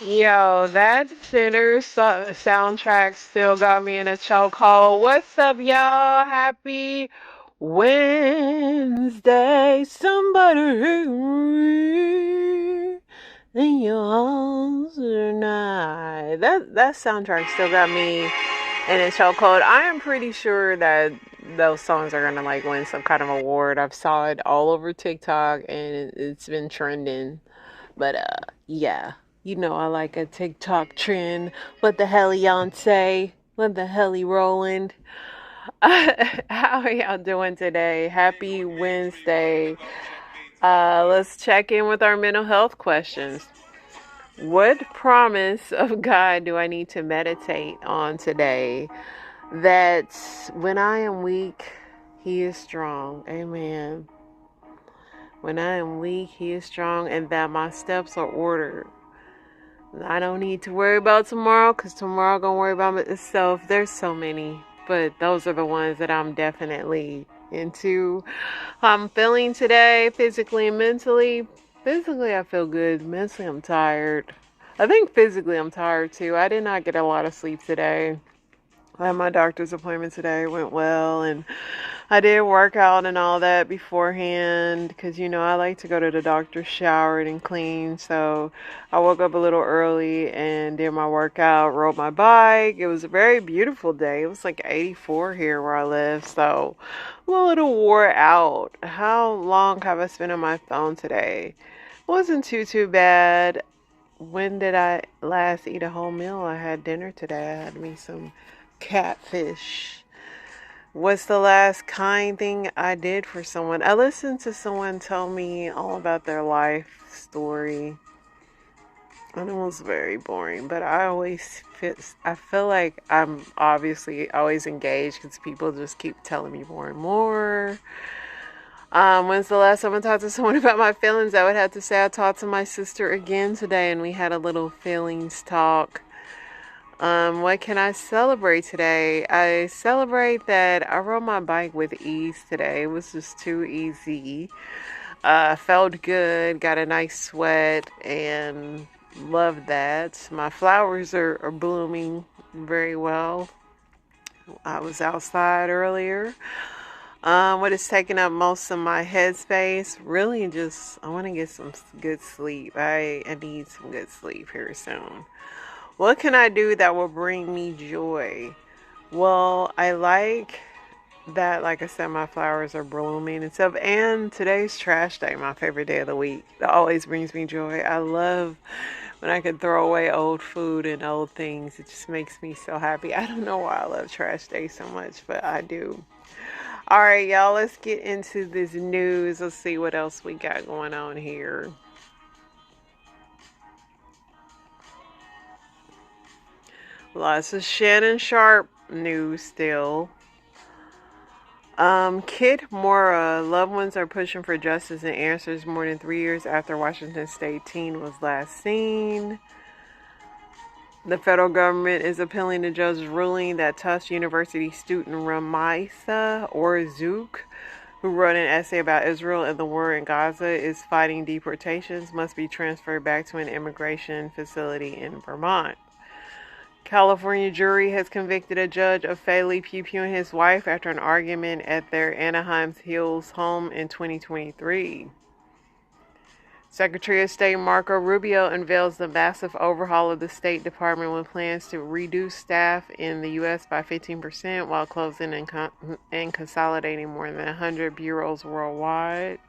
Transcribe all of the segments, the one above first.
Yo, that soundtrack still got me in a chokehold. What's up, y'all? Happy Wednesday. Somebody hit me in your arms tonight. That soundtrack still got me in a chokehold. I am pretty sure that those songs are gonna like win some kind of award. I've saw it all over TikTok and it's been trending. But yeah, you know I like a TikTok trend. What the hell y'all say? What the hell rolling? How are y'all doing today? Happy Wednesday. Let's check in with our mental health questions. What promise of God do I need to meditate on today? That when I am weak, He is strong. Amen. When I am weak, He is strong, and that my steps are ordered. I don't need to worry about tomorrow because tomorrow gonna worry about itself. There's so many, but those are the ones that I'm definitely into. I'm feeling today, physically and mentally. Physically, I feel good. Mentally, I'm tired. I think physically, I'm tired too. I did not get a lot of sleep today. I had my doctor's appointment today. It went well, and I did work out and all that beforehand because, you know, I like to go to the doctor showered and clean. So I woke up a little early and did my workout, rode my bike. It was a very beautiful day. It was like 84 here where I live. So I'm a little wore out. How long have I spent on my phone today? It wasn't too bad. When did I last eat a whole meal? I had dinner today. I had me some catfish. What's the last kind thing I did for someone? I listened to someone tell me all about their life story, and it was very boring. But I feel like I'm obviously always engaged because people just keep telling me more and more. When's the last time I talked to someone about my feelings? I would have to say I talked to my sister again today, and we had a little feelings talk. What can I celebrate today? I celebrate that I rode my bike with ease today. It was just too easy. Felt good, got a nice sweat, and loved that. My flowers are blooming very well. I was outside earlier. What is taking up most of my headspace? Really, just I want to get some good sleep. I need some good sleep here soon. What can I do that will bring me joy? Well, I like that, like I said, my flowers are blooming and stuff. And today's trash day, my favorite day of the week. That always brings me joy. I love when I can throw away old food and old things. It just makes me so happy. I don't know why I love trash day so much, but I do. All right, y'all, let's get into this news. Let's see what else we got going on here. Lots of Shannon Sharpe news still. Kid Mora, loved ones are pushing for justice and answers more than 3 years after Washington State teen was last seen. The federal government is appealing the judge's ruling that Tufts University student Ramaisa Orzouk, who wrote an essay about Israel and the war in Gaza, is fighting deportations, must be transferred back to an immigration facility in Vermont. California jury has convicted a judge of fatally pew-pewing his wife after an argument at their Anaheim Hills home in 2023. Secretary of State Marco Rubio unveils the massive overhaul of the State Department with plans to reduce staff in the U.S. by 15% while closing and consolidating more than 100 bureaus worldwide.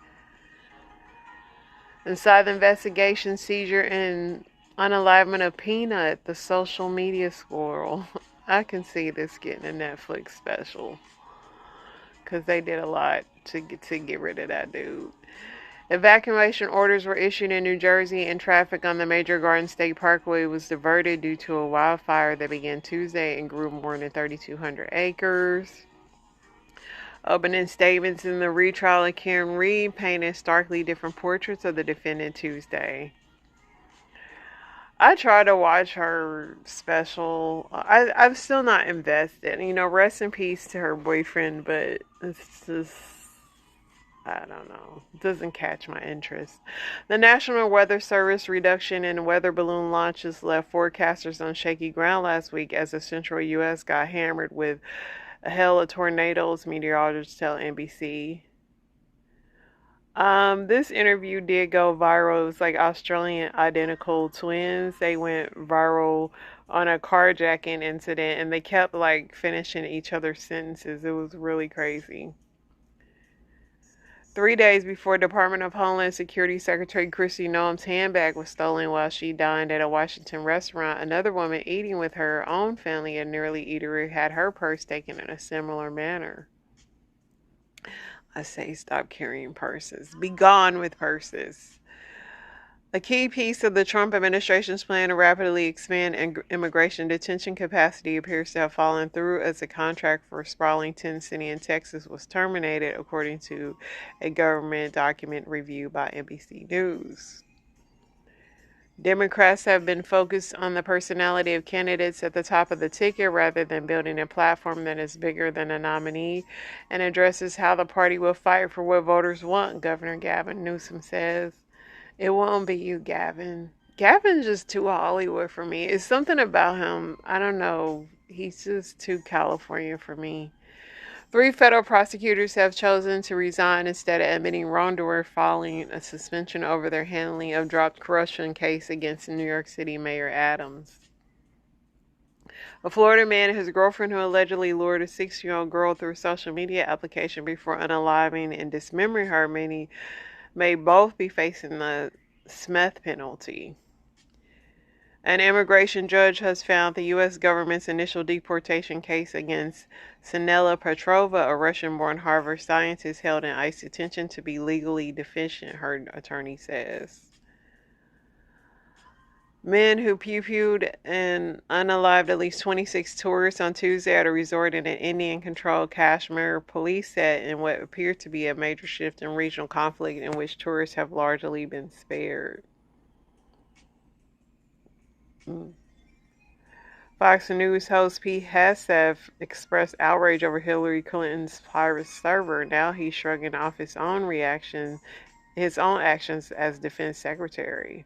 Inside the investigation, seizure and unalivement of Peanut, the social media squirrel. I can see this getting a Netflix special because they did a lot to get rid of that dude. Evacuation orders were issued in New Jersey, and traffic on the major Garden State Parkway was diverted due to a wildfire that began Tuesday and grew more than 3,200 acres. Opening statements in the retrial of Karen Read painted starkly different portraits of the defendant Tuesday. I tried to watch her special. I'm still not invested. You know, rest in peace to her boyfriend, but it's just, I don't know. It doesn't catch my interest. The National Weather Service reduction in weather balloon launches left forecasters on shaky ground last week as the central U.S. got hammered with a hail of tornadoes, meteorologists tell NBC. This interview did go viral. It was like Australian identical twins. They went viral on a carjacking incident, and they kept like finishing each other's sentences. It was really crazy. 3 days before Department of Homeland Security Secretary Kristi Noem's handbag was stolen while she dined at a Washington restaurant, another woman eating with her own family at Nearly Eatery had her purse taken in a similar manner. I say stop carrying purses. Be gone with purses. A key piece of the Trump administration's plan to rapidly expand immigration detention capacity appears to have fallen through as the contract for a sprawling tent city in Texas was terminated, according to a government document reviewed by NBC News. Democrats have been focused on the personality of candidates at the top of the ticket rather than building a platform that is bigger than a nominee and addresses how the party will fight for what voters want, Governor Gavin Newsom says. It won't be you, Gavin. Gavin's just too Hollywood for me. It's something about him. I don't know. He's just too California for me. 3 federal prosecutors have chosen to resign instead of admitting wrongdoing following a suspension over their handling of dropped corruption case against New York City Mayor Adams. A Florida man and his girlfriend who allegedly lured a 6-year-old girl through a social media application before unaliving and dismembering her may both be facing the Smith penalty. An immigration judge has found the U.S. government's initial deportation case against Sinela Petrova, a Russian-born Harvard scientist held in ICE detention, to be legally deficient, her attorney says. Men who pew-pewed and unalived at least 26 tourists on Tuesday at a resort in an Indian-controlled Kashmir, police said, in what appeared to be a major shift in regional conflict in which tourists have largely been spared. Fox News host Pete Hegseth expressed outrage over Hillary Clinton's private server. Now he's shrugging off his own actions as defense secretary.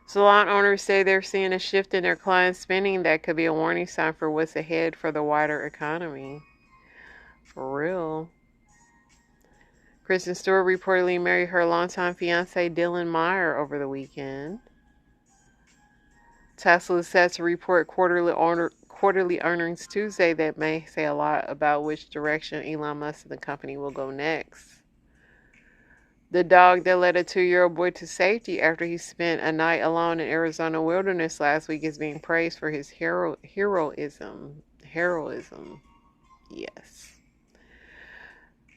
Salon owners say they're seeing a shift in their clients' spending that could be a warning sign for what's ahead for the wider economy. For real. Kristen Stewart reportedly married her longtime fiancé Dylan Meyer over the weekend. Tesla is set to report quarterly earnings Tuesday that may say a lot about which direction Elon Musk and the company will go next. The dog that led a 2-year-old boy to safety after he spent a night alone in Arizona wilderness last week is being praised for his heroism. Heroism. Yes.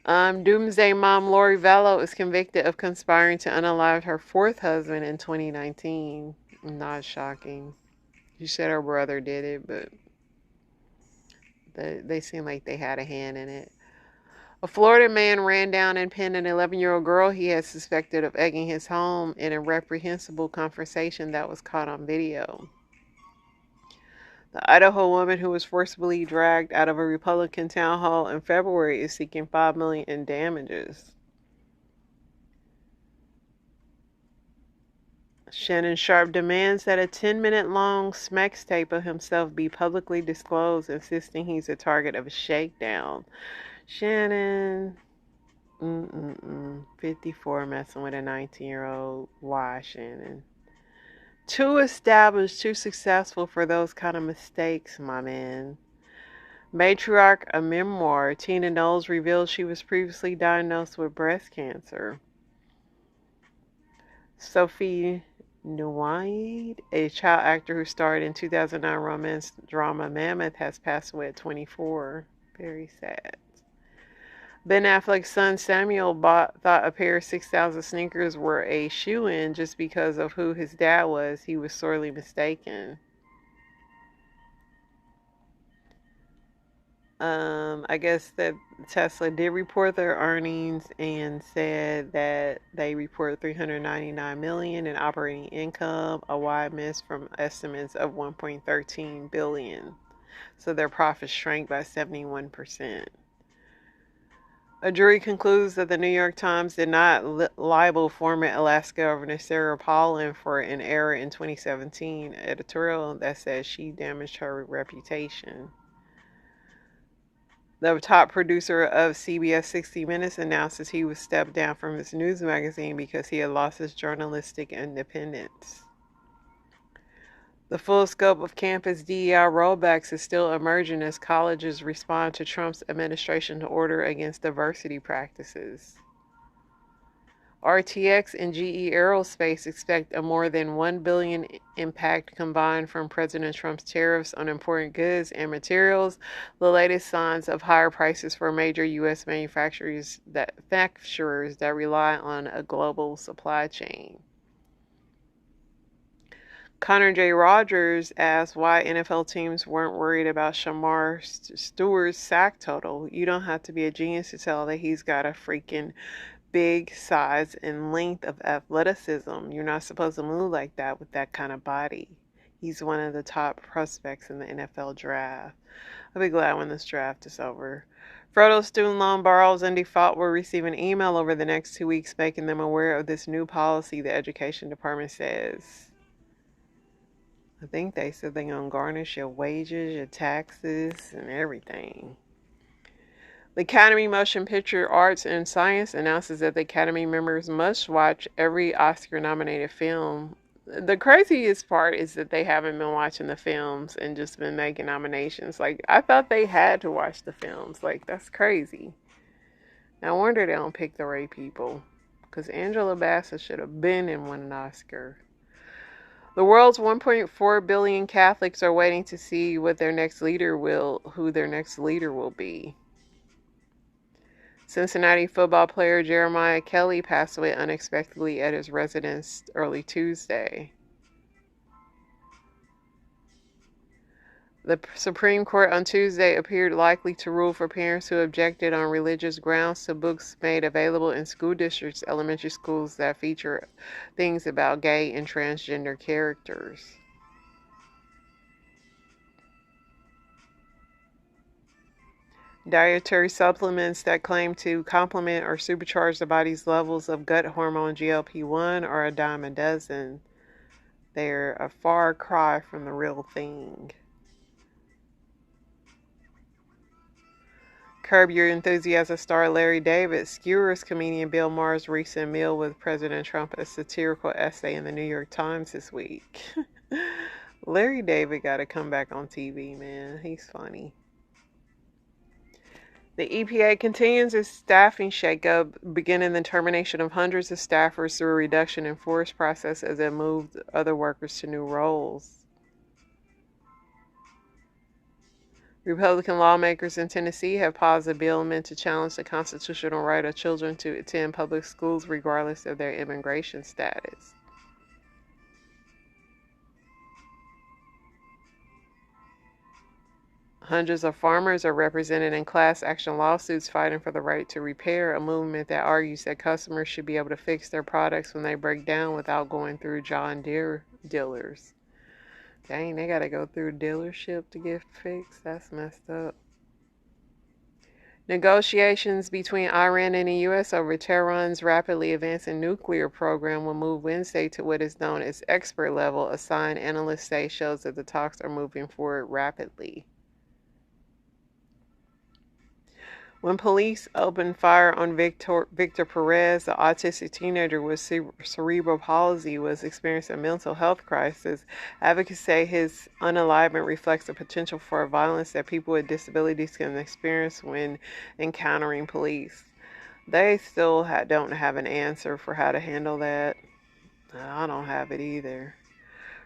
Doomsday mom Lori Vallow is convicted of conspiring to unalive her fourth husband in 2019. Not shocking. She said her brother did it, but they seem like they had a hand in it. A Florida man ran down and pinned an 11-year-old girl he had suspected of egging his home in a reprehensible conversation that was caught on video. The Idaho woman who was forcibly dragged out of a Republican town hall in February is seeking $5 million in damages. Shannon Sharpe demands that a 10-minute-long sex tape of himself be publicly disclosed, insisting he's a target of a shakedown. Shannon, 54, messing with a 19-year-old. Why, Shannon? Too established, too successful for those kind of mistakes, my man. Matriarch, a memoir. Tina Knowles revealed she was previously diagnosed with breast cancer. Sophie Nuwaid, a child actor who starred in 2009 romance drama Mammoth, has passed away at 24. Very sad. Ben Affleck's son Samuel thought a pair of 6,000 sneakers were a shoe-in just because of who his dad was. He was sorely mistaken. I guess that Tesla did report their earnings and said that they report $399 million in operating income, a wide miss from estimates of $1.13 billion. So their profits shrank by 71%. A jury concludes that the New York Times did not libel former Alaska Governor Sarah Palin for an error in 2017 editorial that says she damaged her reputation. The top producer of CBS 60 Minutes announces he was stepped down from his news magazine because he had lost his journalistic independence. The full scope of campus DEI rollbacks is still emerging as colleges respond to Trump's administration's order against diversity practices. RTX and GE Aerospace expect a more than $1 billion impact combined from President Trump's tariffs on important goods and materials, the latest signs of higher prices for major U.S. manufacturers that rely on a global supply chain. Connor J. Rogers asked why NFL teams weren't worried about Shamar Stewart's sack total. You don't have to be a genius to tell that he's got a freaking big size and length of athleticism. You're not supposed to move like that with that kind of body. He's one of the top prospects in the NFL draft. I'll be glad when this draft is over. Frodo student loan borrowers in default will receive an email over the next 2 weeks making them aware of this new policy, the education department says. I think they said they're going to garnish your wages, your taxes, and everything. The Academy Motion Picture Arts and Science announces that the Academy members must watch every Oscar-nominated film. The craziest part is that they haven't been watching the films and just been making nominations. Like, I thought they had to watch the films. Like, that's crazy. No wonder they don't pick the right people. Because Angela Bassett should have been and won an Oscar. The world's 1.4 billion Catholics are waiting to see who their next leader will be. Cincinnati football player Jeremiah Kelly passed away unexpectedly at his residence early Tuesday. The Supreme Court on Tuesday appeared likely to rule for parents who objected on religious grounds to books made available in school districts, elementary schools that feature things about gay and transgender characters. Dietary supplements that claim to complement or supercharge the body's levels of gut hormone GLP-1 are a dime a dozen. They're a far cry from the real thing. Curb Your Enthusiasm star Larry David skewers comedian Bill Maher's recent meal with President Trump, a satirical essay in the New York Times this week. Larry David got to come back on TV, man. He's funny. The EPA continues its staffing shakeup, beginning the termination of hundreds of staffers through a reduction in force process as it moved other workers to new roles. Republican lawmakers in Tennessee have paused a bill meant to challenge the constitutional right of children to attend public schools regardless of their immigration status. Hundreds of farmers are represented in class action lawsuits fighting for the right to repair, a movement that argues that customers should be able to fix their products when they break down without going through John Deere dealers. Dang, they gotta go through a dealership to get fixed? That's messed up. Negotiations between Iran and the U.S. over Tehran's rapidly advancing nuclear program will move Wednesday to what is known as expert level, a sign analysts say shows that the talks are moving forward rapidly. When police opened fire on Victor Perez, the autistic teenager with cerebral palsy was experiencing a mental health crisis, advocates say his unalivement reflects the potential for violence that people with disabilities can experience when encountering police. They still don't have an answer for how to handle that. I don't have it either.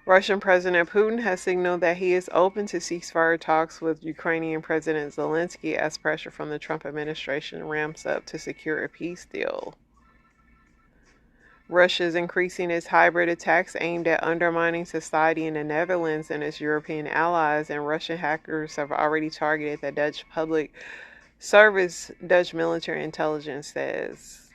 Russian President Putin has signaled that he is open to ceasefire talks with Ukrainian President Zelensky as pressure from the Trump administration ramps up to secure a peace deal. Russia is increasing its hybrid attacks aimed at undermining society in the Netherlands and its European allies, and Russian hackers have already targeted the Dutch public service, Dutch military intelligence says.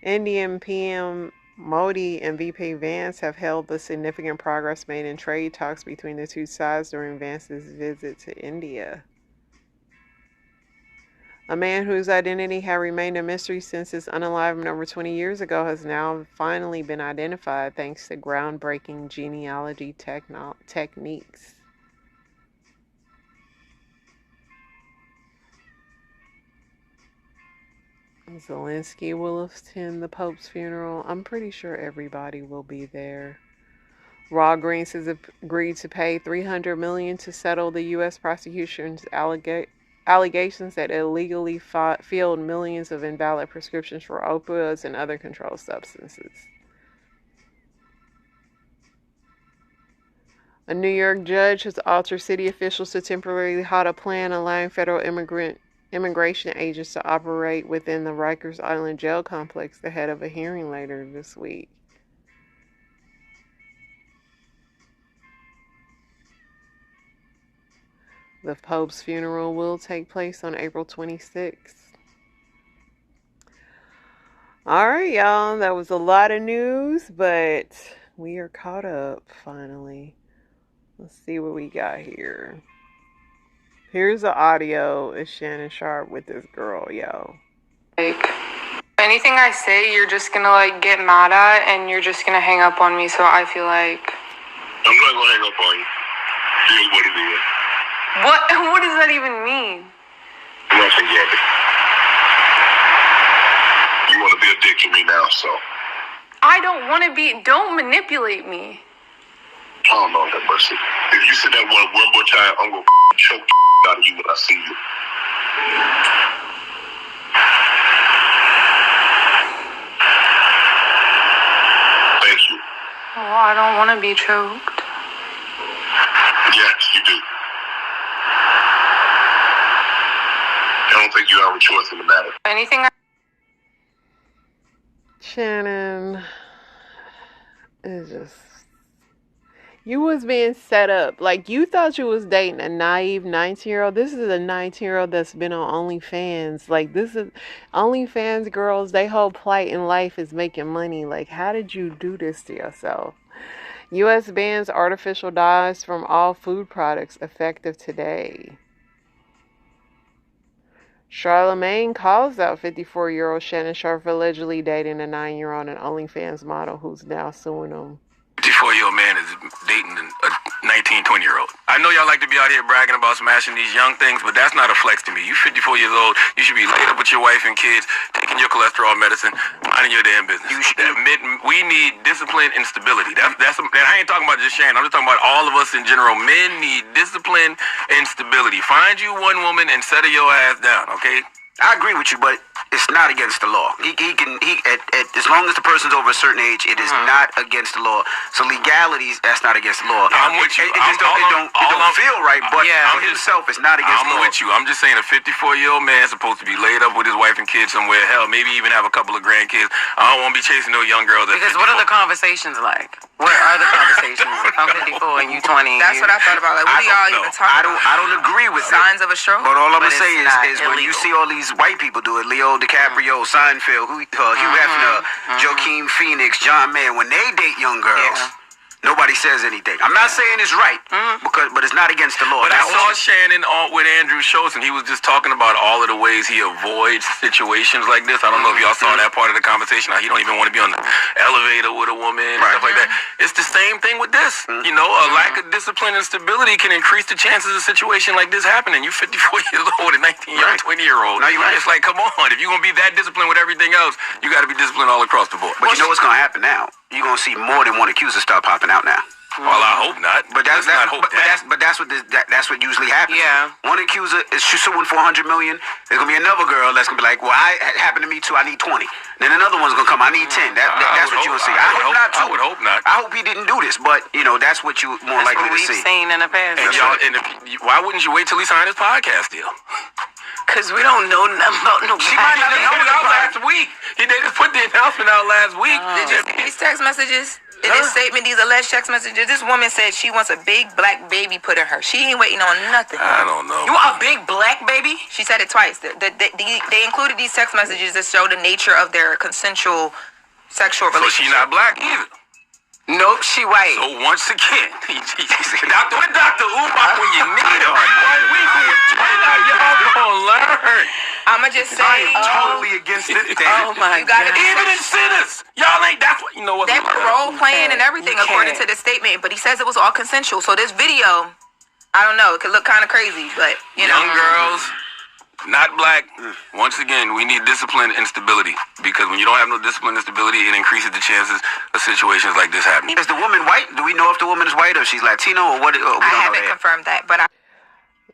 Indian PM Modi and VP Vance have held the significant progress made in trade talks between the two sides during Vance's visit to India. A man whose identity had remained a mystery since his unalivement over 20 years ago has now finally been identified thanks to groundbreaking genealogy techniques. Zelensky will attend the Pope's funeral. I'm pretty sure everybody will be there. Rawlings has agreed to pay $300 million to settle the U.S. prosecution's allegations that it illegally filled millions of invalid prescriptions for opioids and other controlled substances. A New York judge has altered city officials to temporarily halt a plan allowing federal immigration agents to operate within the Rikers Island jail complex ahead of a hearing later this week. The Pope's funeral will take place on April 26th. Alright, y'all, that was a lot of news, but we are caught up finally. Let's see what we got here. Here's the audio of Shannon Sharpe with this girl, yo. Like, anything I say, you're just gonna like get mad at, and you're just gonna hang up on me. So I feel like I'm not gonna hang up on you. It is what it is. What does that even mean? Nothing yet. You want to be a dick to me now, so. I don't want to be. Don't manipulate me. Oh, Lord have mercy. If you say that one more time, I'm gonna choke out of you when I see you. Thank you. Oh, I don't want to be choked. Yes, you do. I don't think you have a choice in the matter. Anything Shannon is just... You was being set up. Like, you thought you was dating a naive 19-year-old. This is a 19-year-old that's been on OnlyFans. Like, this is... OnlyFans girls, they whole plight in life is making money. Like, how did you do this to yourself? U.S. bans artificial dyes from all food products effective today. Charlemagne calls out 54-year-old Shannon Sharpe for allegedly dating a 9-year-old and OnlyFans model who's now suing him. 54-year-old man is dating a 19, 20-year-old. I know y'all like to be out here bragging about smashing these young things, but that's not a flex to me. You 54 years old, you should be laid up with your wife and kids, taking your cholesterol medicine, minding your damn business. We need discipline and stability. And I ain't talking about just Shannon. I'm just talking about all of us in general. Men need discipline and stability. Find you one woman and settle your ass down, okay? I agree with you, but it's not against the law. As long as the person's over a certain age, it is not against the law. So legalities, that's not against the law. I'm with you. It don't feel right, but for himself, it's not against the law. I'm with you. I'm just saying a 54-year-old man is supposed to be laid up with his wife and kids somewhere. Hell, maybe even have a couple of grandkids. I don't want to be chasing no young girls. Because what are the conversations like? What are the conversations? I'm 54 and you 20. That's what I thought about. Like, what do y'all even talk about? I don't agree with Signs of a stroke? But all I'm going to say is when you see all these white people do it, Leo DiCaprio, Seinfeld, Hugh Hefner, Joaquin Phoenix, John Mayer, when they date young girls, nobody says anything. I'm not saying it's right, but it's not against the law. But I saw Shannon with Andrew Schultz, and he was just talking about all of the ways he avoids situations like this. I don't know if y'all saw that part of the conversation. How he don't even want to be on the elevator with a woman and stuff like that. It's the same thing with this. You know, a lack of discipline and stability can increase the chances of a situation like this happening. You 54 years old and 19-year-old, 20-year-old. No, you're right. It's like, come on. If you're going to be that disciplined with everything else, you got to be disciplined all across the board. But you know what's going to happen now? You're going to see more than one accuser start popping out now. Well, I hope not. But that's what usually happens. Yeah. One accuser is suing for $100 million. There's gonna be another girl that's gonna be like, "Well, it happened to me too. I need 20." Then another one's gonna come. I need 10. That's what you will see. I hope not. I would hope not. I hope he didn't do this, but you know that's what you more likely to see. We've seen in the past. Why wouldn't you wait till he signed his podcast deal? Because we don't know nothing about no. She might not have known it out last week. They just put the announcement out last week. Did you see these text messages? In this statement, these alleged text messages, this woman said she wants a big black baby put in her. She ain't waiting on nothing. I don't know. You want a big black baby? She said it twice. They included these text messages that show the nature of their consensual sexual So relationship. she's not black either. Nope, she white. So once again, Dr. Umar when you need her. Y'all gonna learn. I'ma just say, I am totally against it. Oh my God. Even in sinners, y'all ain't. That's what you know. What? they were role playing and everything You according can't. to the statement, but he says it was all consensual. So this video, I don't know, it could look kind of crazy, but you know. Young girls, not black. Once again, we need discipline and stability because when you don't have no discipline and stability, it increases the chances of situations like this happening. Is the woman white? Do we know if the woman is white or she's Latino or what? We don't I know haven't that. confirmed that, but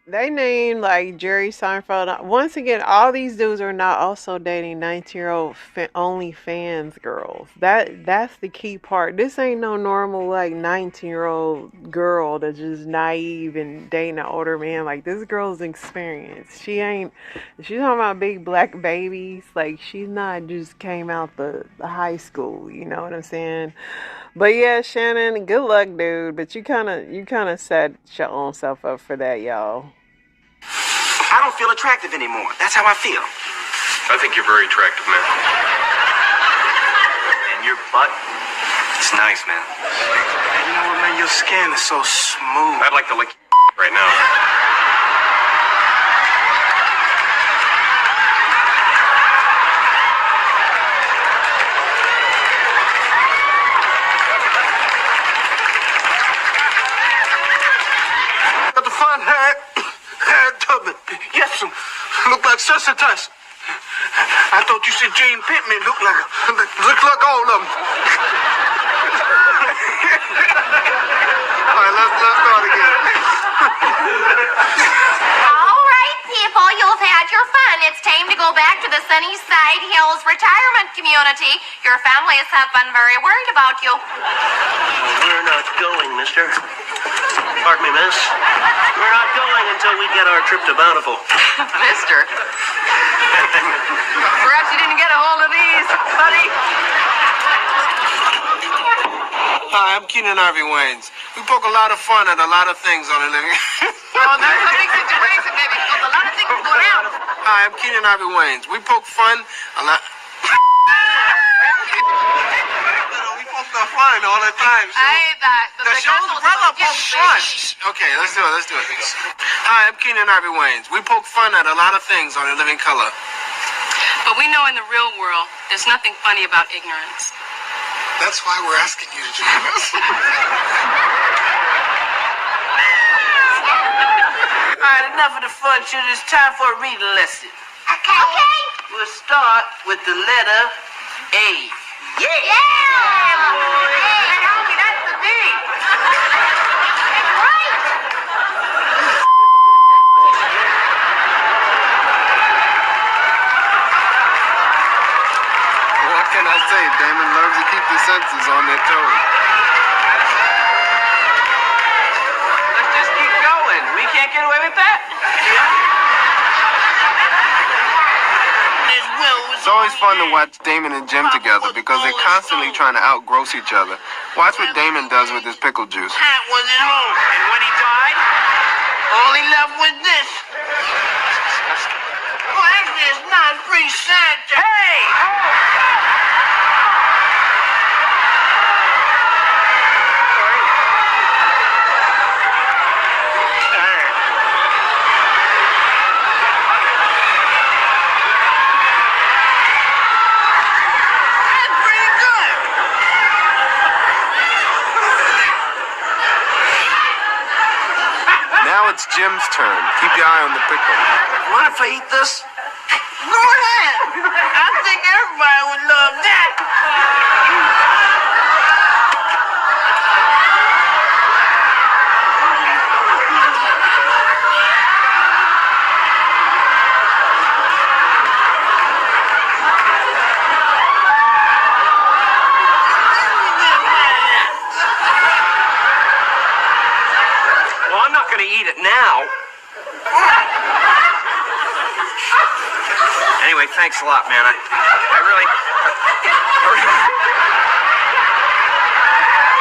They named like Jerry Seinfeld. Once again, all these dudes are not also dating 19-year-old OnlyFans girls. That's the key part. This ain't no normal like 19-year-old girl that's just naive and dating an older man. Like this girl's experienced. She's talking about big black babies. Like she's not just came out the high school. You know what I'm saying? But yeah, Shannon, good luck, dude. But you kind of set your own self up for that, y'all. I don't feel attractive anymore. That's how I feel. I think you're very attractive, man. And your butt? It's nice, man. You know what, man? Your skin is so smooth. I'd like to lick right now. Got the fine hair Tubman. Yes, sir. Look like such and such. I thought you said Jane Pittman look like all of them. All right, let's start again. All right, people, you've had your fun. It's time to go back to the Sunnyside Hills retirement community. Your families have been very worried about you. We're not going, mister. Pardon me, miss. We're not going until we get our trip to Bountiful. Mister. Perhaps you didn't get a hold of these, buddy. Hi, I'm Keenan Harvey Waynes. We poke a lot of fun at a lot of things on the living. Oh, that's a big situation, baby. There's a lot of things going on. Hi, I'm Keenan Harvey Waynes. We poke fun a lot. We poke the fun all the time. The show's brother poke fun. Okay, let's do it. Hi, I'm Keenan Harvey Waynes. We poke fun at a lot of things on The Living Color. But we know in the real world, there's nothing funny about ignorance. That's why we're asking you to join us. enough of the fun shit. It's time for a reading lesson. Okay. We'll start with the letter A. Yeah. Hey, homie, that's the D. That's right. What can I say? Damon loves to keep the senses on their toes. Let's just keep going. We can't get away with that. It's always fun to watch Damon and Jim together because they're constantly trying to outgross each other. Watch what Damon does with his pickle juice. Hat was at home, and when he died, all he left was this. Well, actually, it's not free Santa. Hey! That's pretty good. Now it's Jim's turn. Keep your eye on the pickle. What if I eat this? Go ahead. I think everybody would love that. Well, I'm not going to eat it now. Anyway, thanks a lot, man. I really...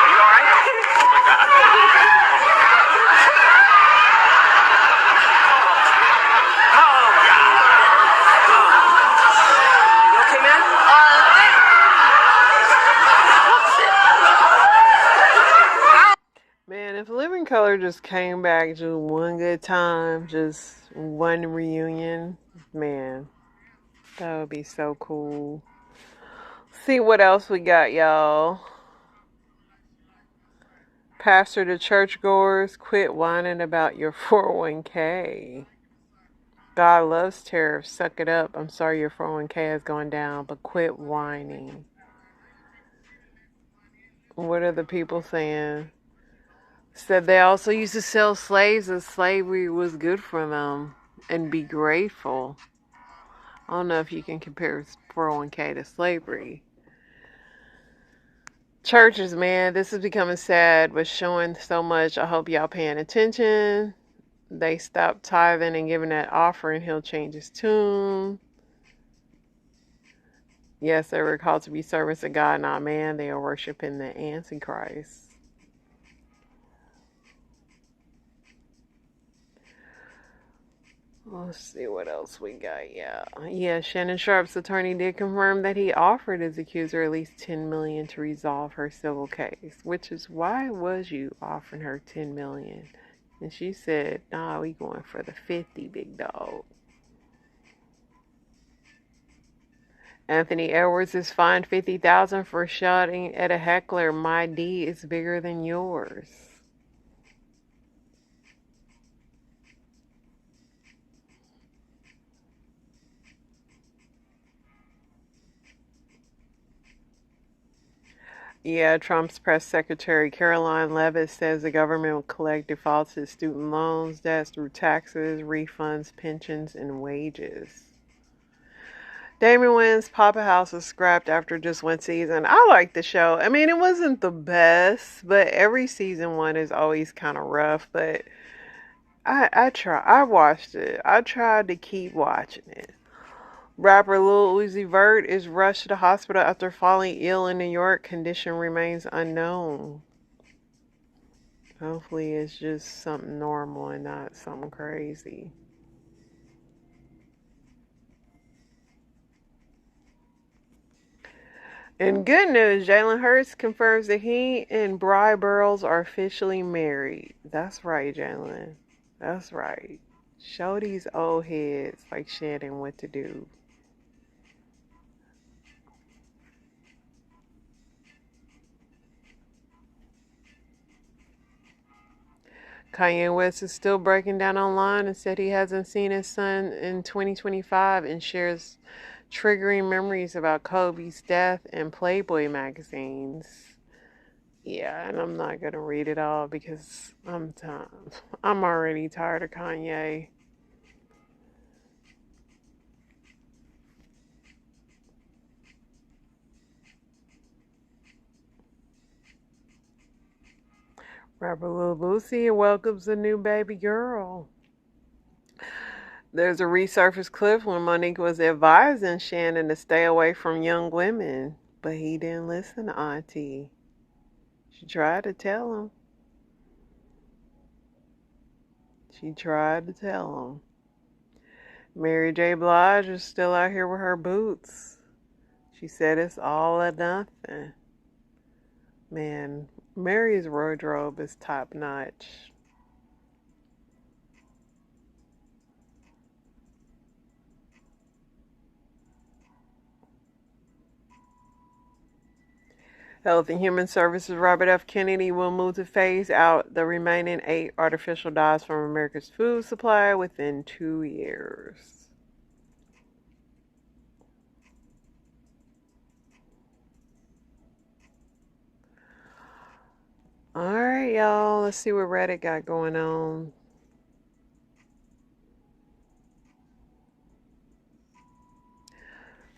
You all right? Oh, my God. Oh, God. You okay, man? Man, if Living Color just came back just one good time, just one reunion, man, that would be so cool. See what else we got, y'all. Pastor to churchgoers, quit whining about your 401k. God loves tariffs. Suck it up. I'm sorry your 401k has gone down, but quit whining. What are the people saying? Said they also used to sell slaves as slavery was good for them and be grateful. I don't know if you can compare 401k to slavery. Churches, man, this is becoming sad, but showing so much. I hope y'all paying attention. They stop tithing and giving that offering, he'll change his tune. Yes, they were called to be servants of God, not man. They are worshiping the Antichrist. Let's see what else we got. Yeah. Shannon Sharp's attorney did confirm that he offered his accuser at least $10 million to resolve her civil case. Which is, why was you offering her $10 million? And she said, "Nah, we going for the 50, big dog." Anthony Edwards is fined $50,000 for shouting at a heckler, "My D is bigger than yours." Yeah, Trump's press secretary Caroline Levitt says the government will collect defaulted student loans, debts through taxes, refunds, pensions, and wages. Damon Wayans' Papa House was scrapped after just one season. I like the show. I mean, it wasn't the best, but every season one is always kind of rough. But I watched it. I tried to keep watching it. Rapper Lil Uzi Vert is rushed to the hospital after falling ill in New York. Condition remains unknown. Hopefully it's just something normal and not something crazy. And good news, Jalen Hurts confirms that he and Bri Burrows are officially married. That's right, Jalen. That's right. Show these old heads like Shannon what to do. Kanye West is still breaking down online and said he hasn't seen his son in 2025 and shares triggering memories about Kobe's death and Playboy magazines. Yeah, and I'm not gonna read it all because I'm already tired of Kanye. Rapper Lil Boosie welcomes a new baby girl. There's a resurfaced clip when Monique was advising Shannon to stay away from young women, but he didn't listen to Auntie. She tried to tell him. Mary J. Blige is still out here with her boots. She said it's all or nothing. Man, Mary's wardrobe is top notch. Health and Human Services Robert F. Kennedy will move to phase out the remaining 8 artificial dyes from America's food supply within 2 years. Alright, y'all. Let's see what Reddit got going on.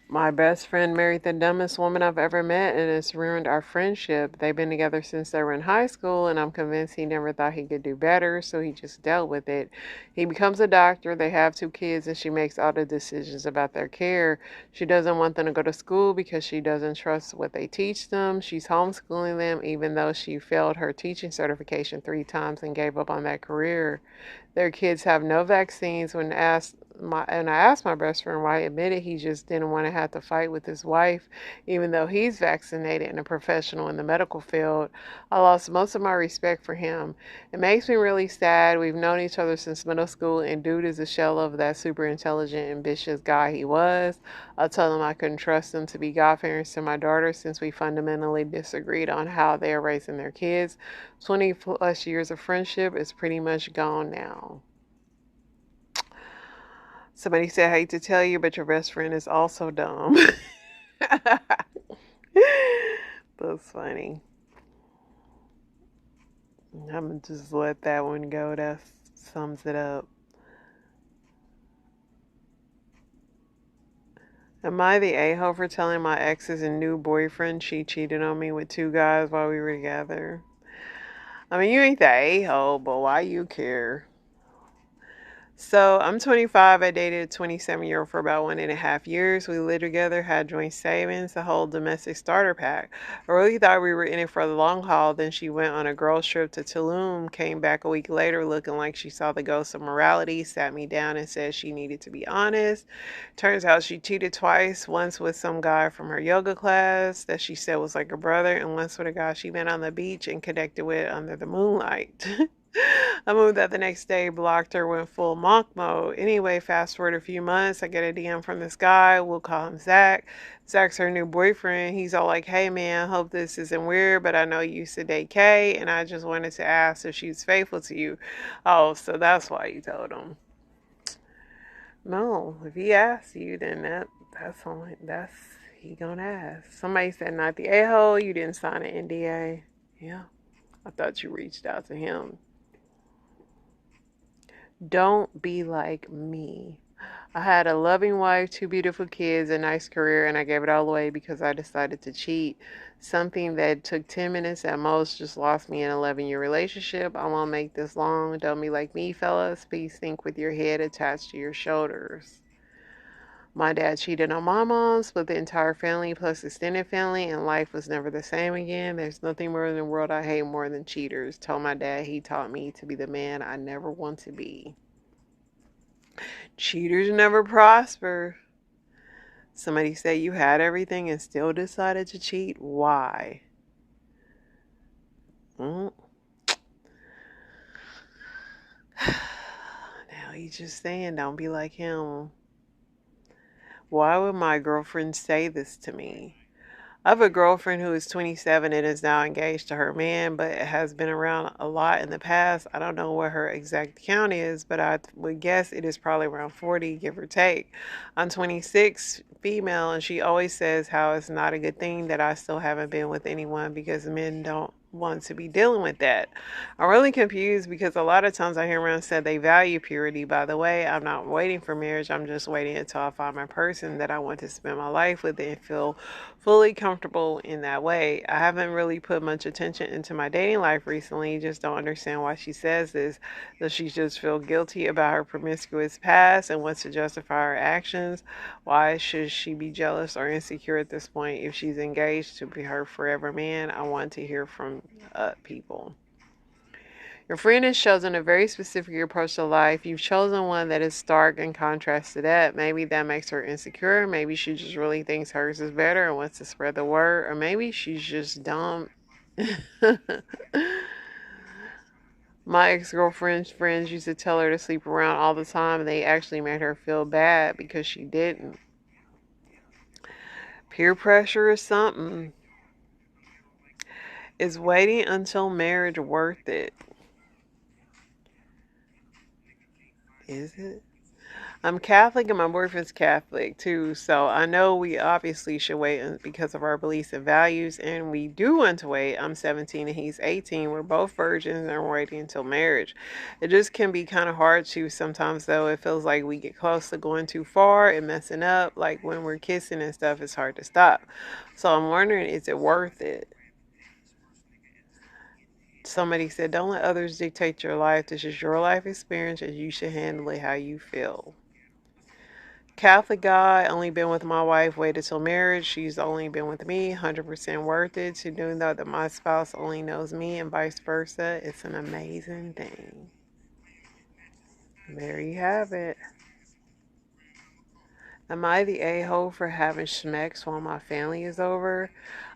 My best friend married the dumbest woman I've ever met, and it's ruined our friendship. They've been together since they were in high school, and I'm convinced he never thought he could do better, so he just dealt with it. He becomes a doctor, they have 2 kids, and she makes all the decisions about their care. She doesn't want them to go to school because she doesn't trust what they teach them. She's homeschooling them, even though she failed her teaching certification 3 times and gave up on that career. Their kids have no vaccines. When I asked my best friend why, he admitted he just didn't want to have to fight with his wife, even though he's vaccinated and a professional in the medical field. I lost most of my respect for him. It makes me really sad. We've known each other since middle school, and dude is a shell of that super intelligent, ambitious guy he was. I told him I couldn't trust him to be godparents to my daughter since we fundamentally disagreed on how they are raising their kids. 20 plus years of friendship is pretty much gone now. Somebody said, I hate to tell you, but your best friend is also dumb. That's funny. I'm going to just let that one go. That sums it up. Am I the a-hole for telling my ex's new boyfriend she cheated on me with 2 guys while we were together? I mean, you ain't the a-hole, but why you care? So, I'm 25. I dated a 27-year-old for about 1.5 years. We lived together, had joint savings, the whole domestic starter pack. I really thought we were in it for the long haul. Then she went on a girls trip to Tulum, came back a week later looking like she saw the ghost of morality, sat me down and said she needed to be honest. Turns out she cheated twice, once with some guy from her yoga class that she said was like a brother, and once with a guy she met on the beach and connected with under the moonlight. I moved out the next day, blocked her, went full monk mode. Anyway, fast forward a few months, I get a DM from this guy. We'll call him Zach. Zach's her new boyfriend. He's all like, hey man, hope this isn't weird, but I know you used to date Kay, and I just wanted to ask if she's faithful to you. Oh, so that's why you told him. No, if he asks you, then that's he gonna ask. Somebody said not the a-hole, you didn't sign an NDA. Yeah, I thought you reached out to him. Don't be like me. I had a loving wife, 2 beautiful kids, a nice career, and I gave it all away because I decided to cheat. Something that took 10 minutes at most just lost me an 11-year relationship. I won't make this long. Don't be like me, fellas. Please think with your head attached to your shoulders. My dad cheated on my mom, split the entire family plus extended family, and life was never the same again. There's nothing more in the world I hate more than cheaters. Told my dad he taught me to be the man I never want to be. Cheaters never prosper. Somebody said you had everything and still decided to cheat. Why? Now he's just saying don't be like him. Why would my girlfriend say this to me? I have a girlfriend who is 27 and is now engaged to her man, but has been around a lot in the past. I don't know what her exact count is, but I would guess it is probably around 40, give or take. I'm 26, female, and she always says how it's not a good thing that I still haven't been with anyone because men don't want to be dealing with that. I'm really confused because a lot of times I hear around said they value purity. By the way, I'm not waiting for marriage. I'm just waiting until I find my person that I want to spend my life with and feel fully comfortable in that way. I haven't really put much attention into my dating life recently. Just don't understand why she says this. Does she just feel guilty about her promiscuous past and wants to justify her actions? Why should she be jealous or insecure at this point if she's engaged to be her forever man? I want to hear from people. Your friend has chosen a very specific approach to life. You've chosen one that is stark in contrast to that. Maybe that makes her insecure. Maybe she just really thinks hers is better and wants to spread the word. Or maybe she's just dumb. My ex-girlfriend's friends used to tell her to sleep around all the time, and they actually made her feel bad because she didn't. Peer pressure is something. Is waiting until marriage worth it? Is it? I'm Catholic and my boyfriend's Catholic too, so I know we obviously should wait because of our beliefs and values, and we do want to wait. I'm 17 and he's 18. We're both virgins and we're waiting until marriage. It just can be kind of hard to sometimes, though. It feels like we get close to going too far and messing up. Like when we're kissing and stuff, it's hard to stop. So I'm wondering, is it worth it? Somebody said, don't let others dictate your life. This is your life experience and you should handle it how you feel. Catholic guy, only been with my wife, waited till marriage. She's only been with me, 100% worth it. To know that my spouse only knows me and vice versa. It's an amazing thing. There you have it. Am I the a-hole for having schmecks while my family is over?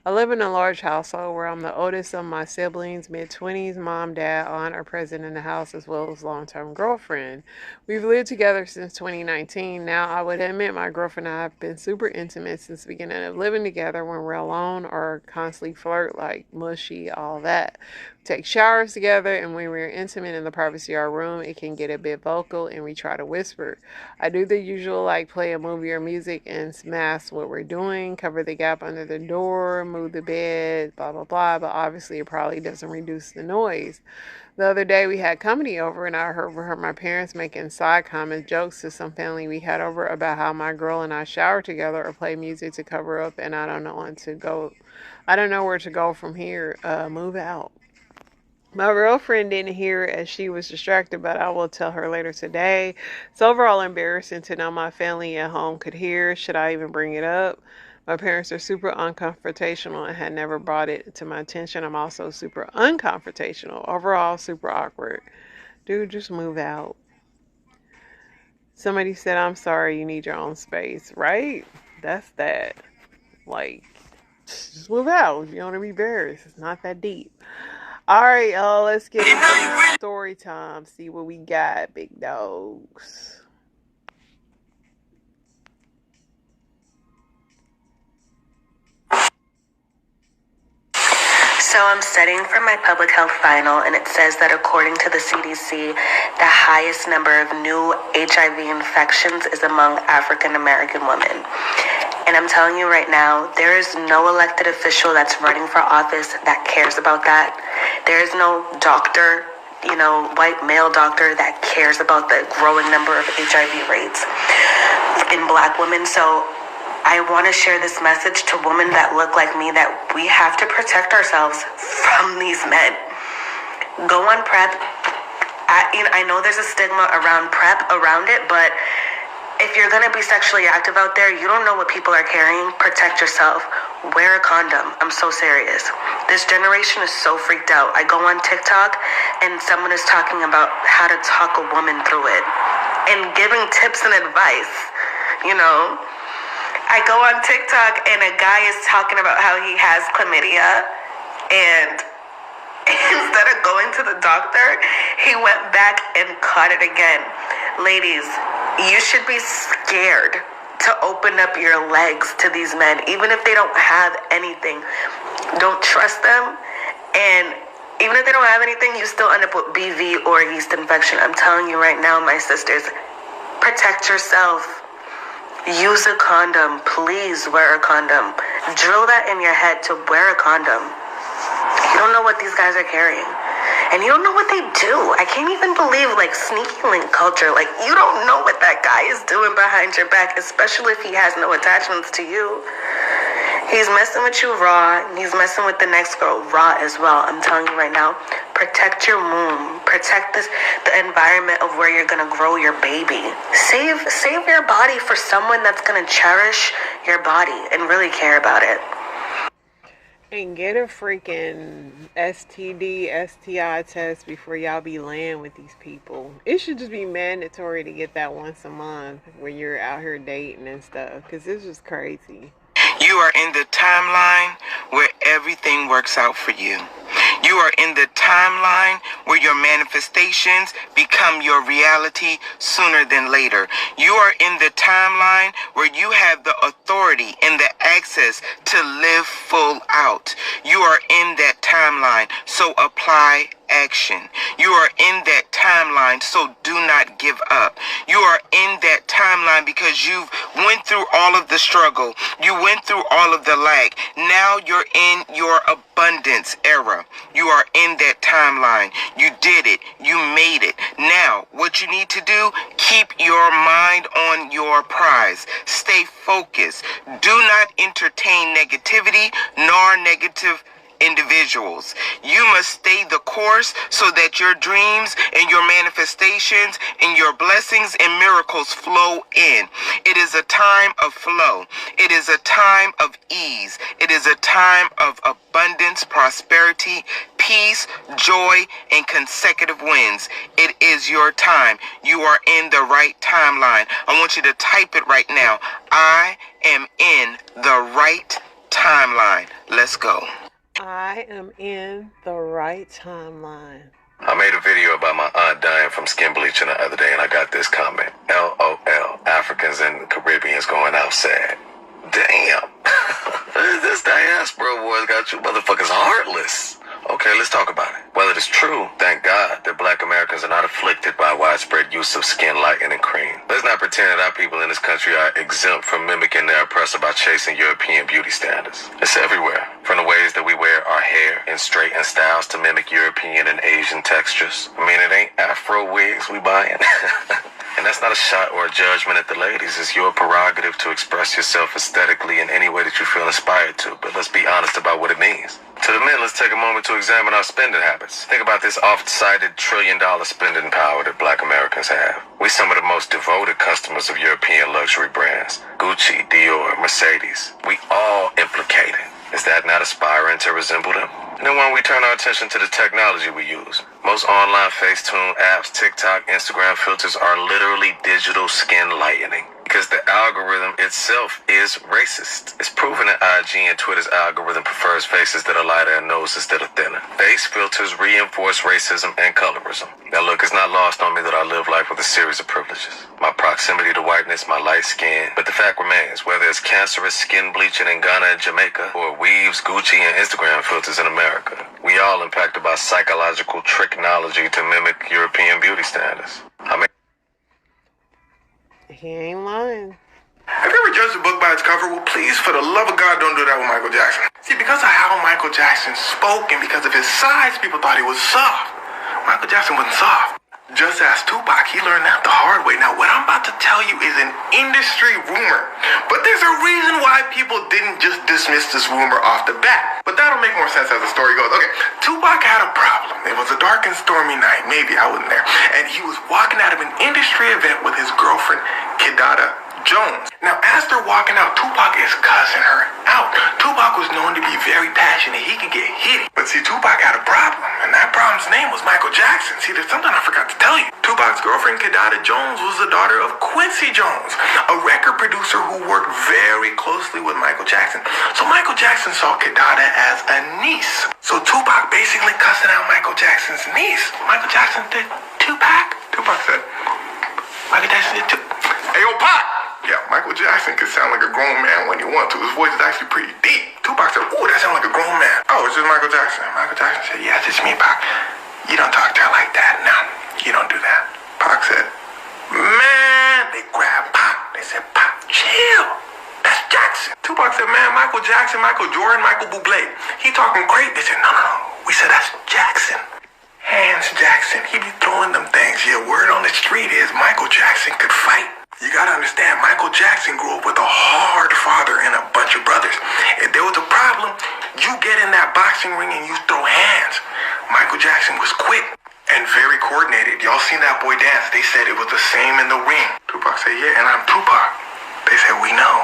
I live in a large household where I'm the oldest of my siblings, mid-20s, mom, dad, aunt are present in the house as well as long-term girlfriend. We've lived together since 2019. Now, I would admit my girlfriend and I have been super intimate since the beginning of living together when we're alone or constantly flirt, like mushy, all that. We take showers together, and when we're intimate in the privacy of our room, it can get a bit vocal and we try to whisper. I do the usual, like play a movie or music and mask what we're doing, cover the gap under the door, move the bed, blah, blah, blah, but obviously it probably doesn't reduce the noise. The other day we had company over and I overheard my parents making side comment jokes to some family we had over about how my girl and I shower together or play music to cover up, and I don't know where to go from here. Move out. My girlfriend didn't hear as she was distracted, but I will tell her later today. It's overall embarrassing to know my family at home could hear. Should I even bring it up? My parents are super unconfrontational and had never brought it to my attention. I'm also super unconfrontational. Overall, super awkward. Dude, just move out. Somebody said, I'm sorry, you need your own space, right? That's that. Like, just move out if you don't want to be embarrassed. It's not that deep. Alright, y'all, let's get into story time. See what we got, big dogs. So I'm studying for my public health final, and it says that according to the CDC, the highest number of new HIV infections is among African American women. And I'm telling you right now, there is no elected official that's running for office that cares about that. There is no doctor, white male doctor that cares about the growing number of HIV rates in Black women. So I want to share this message to women that look like me that we have to protect ourselves from these men. Go on PrEP. I know there's a stigma around PrEP around it, but if you're going to be sexually active out there, you don't know what people are carrying. Protect yourself. Wear a condom. I'm so serious. This generation is so freaked out. I go on TikTok and someone is talking about how to talk a woman through it and giving tips and advice, I go on TikTok and a guy is talking about how he has chlamydia, and instead of going to the doctor, he went back and caught it again. Ladies, you should be scared to open up your legs to these men, even if they don't have anything. Don't trust them, and even if they don't have anything, you still end up with BV or yeast infection. I'm telling you right now, my sisters, protect yourself. Use a condom. Please wear a condom. Drill that in your head to wear a condom. You don't know what these guys are carrying. And you don't know what they do. I can't even believe, like, sneaky link culture. Like, you don't know what that guy is doing behind your back, especially if he has no attachments to you. He's messing with you raw, and he's messing with the next girl raw as well. I'm telling you right now, protect your womb. Protect the environment of where you're gonna grow your baby. Save your body for someone that's gonna cherish your body and really care about it. And get a freaking STD, STI test before y'all be laying with these people. It should just be mandatory to get that once a month when you're out here dating and stuff, because it's just crazy. You are in the timeline where everything works out for you. You are in the timeline where your manifestations become your reality sooner than later. You are in the timeline where you have the authority and the access to live full out. You are in that timeline, so apply action. You are in that timeline, so do not give up. You are in that timeline because you've went through all of the struggle. You went through all of the lack. Now you're in your abundance era. You are in that timeline. You did it. You made it. Now, what you need to do, keep your mind on your prize. Stay focused. Do not entertain negativity nor negative individuals. You must stay the course so that your dreams and your manifestations and your blessings and miracles flow in. It is a time of flow. It is a time of ease. It is a time of abundance, prosperity, peace, joy, and consecutive wins. It is your time. You are in the right timeline. I want you to type it right now. I am in the right timeline. Let's go. I am in the right timeline. I made a video about my aunt dying from skin bleaching the other day, and I got this comment. LOL, Africans and Caribbeans going out sad. Damn. This diaspora war's got you motherfuckers heartless. Okay, let's talk about it. Well, it is true, thank God, that black Americans are not afflicted by widespread use of skin lightening cream. Let's not pretend that our people in this country are exempt from mimicking their oppressor by chasing European beauty standards. It's everywhere, from the ways that we wear our hair in straightened styles to mimic European and Asian textures. I mean, it ain't Afro wigs we buying. And that's not a shot or a judgment at the ladies. It's your prerogative to express yourself aesthetically in any way that you feel inspired to. But let's be honest about what it means. To the men, let's take a moment to examine our spending habits. Think about this oft-cited $1 trillion spending power that black Americans have. We're some of the most devoted customers of European luxury brands. Gucci, Dior, Mercedes. We all implicated. Is that not aspiring to resemble them? And then when we turn our attention to the technology we use, most online Facetune apps, TikTok, Instagram filters are literally digital skin lightening. Because the algorithm itself is racist. It's proven that IG and Twitter's algorithm prefers faces that are lighter and nose instead of thinner. Face filters reinforce racism and colorism. Now look, it's not lost on me that I live life with a series of privileges. My proximity to whiteness, my light skin. But the fact remains, whether it's cancerous skin bleaching in Ghana and Jamaica, or weaves, Gucci, and Instagram filters in America, we all impacted by psychological technology to mimic European beauty standards. He ain't lying. Have you ever judged a book by its cover? Well, please, for the love of God, don't do that with Michael Jackson. See, because of how Michael Jackson spoke and because of his size, people thought he was soft. Michael Jackson wasn't soft. Just ask Tupac. He learned that the hard way. Now, what I'm about to tell you is an industry rumor. But there's a reason why people didn't just dismiss this rumor off the bat. But that'll make more sense as the story goes. Okay, Tupac had a problem. It was a dark and stormy night. Maybe I wasn't there. And he was walking out of an industry event with his girlfriend, Kidada Jones. Now, as they're walking out, Tupac is cussing her out. Tupac was known to be very passionate. He could get hit. But see, Tupac had a problem, and that problem's name was Michael Jackson. See, there's something I forgot to tell you. Tupac's girlfriend, Kidada Jones, was the daughter of Quincy Jones, a record producer who worked very closely with Michael Jackson. So Michael Jackson saw Kidada as a niece. So Tupac basically cussing out Michael Jackson's niece. Michael Jackson did, Tupac? Tupac said, Michael Jackson did too. Hey, yo, Pac! Yeah, Michael Jackson for one, too. His voice is actually pretty deep. Tupac said, ooh, that sounds like a grown man. Oh, it's just Michael Jackson. Michael Jackson said, yes, it's me, Pac. You don't talk to her like that. No, you don't do that. Pac said, man, they grabbed Pac. They said, Pac, chill. That's Jackson. Tupac said, man, Michael Jackson, Michael Jordan, Michael Bublé. He talking great. They said, no. We said, that's Jackson. Hands Jackson. He be throwing them things. Yeah, word on the street is Michael Jackson could fight. You gotta understand, Michael Jackson grew up with a hard father and a bunch of brothers. If there was a problem, you get in that boxing ring and you throw hands. Michael Jackson was quick and very coordinated. Y'all seen that boy dance. They said it was the same in the ring. Tupac said, yeah, and I'm Tupac. They said, we know.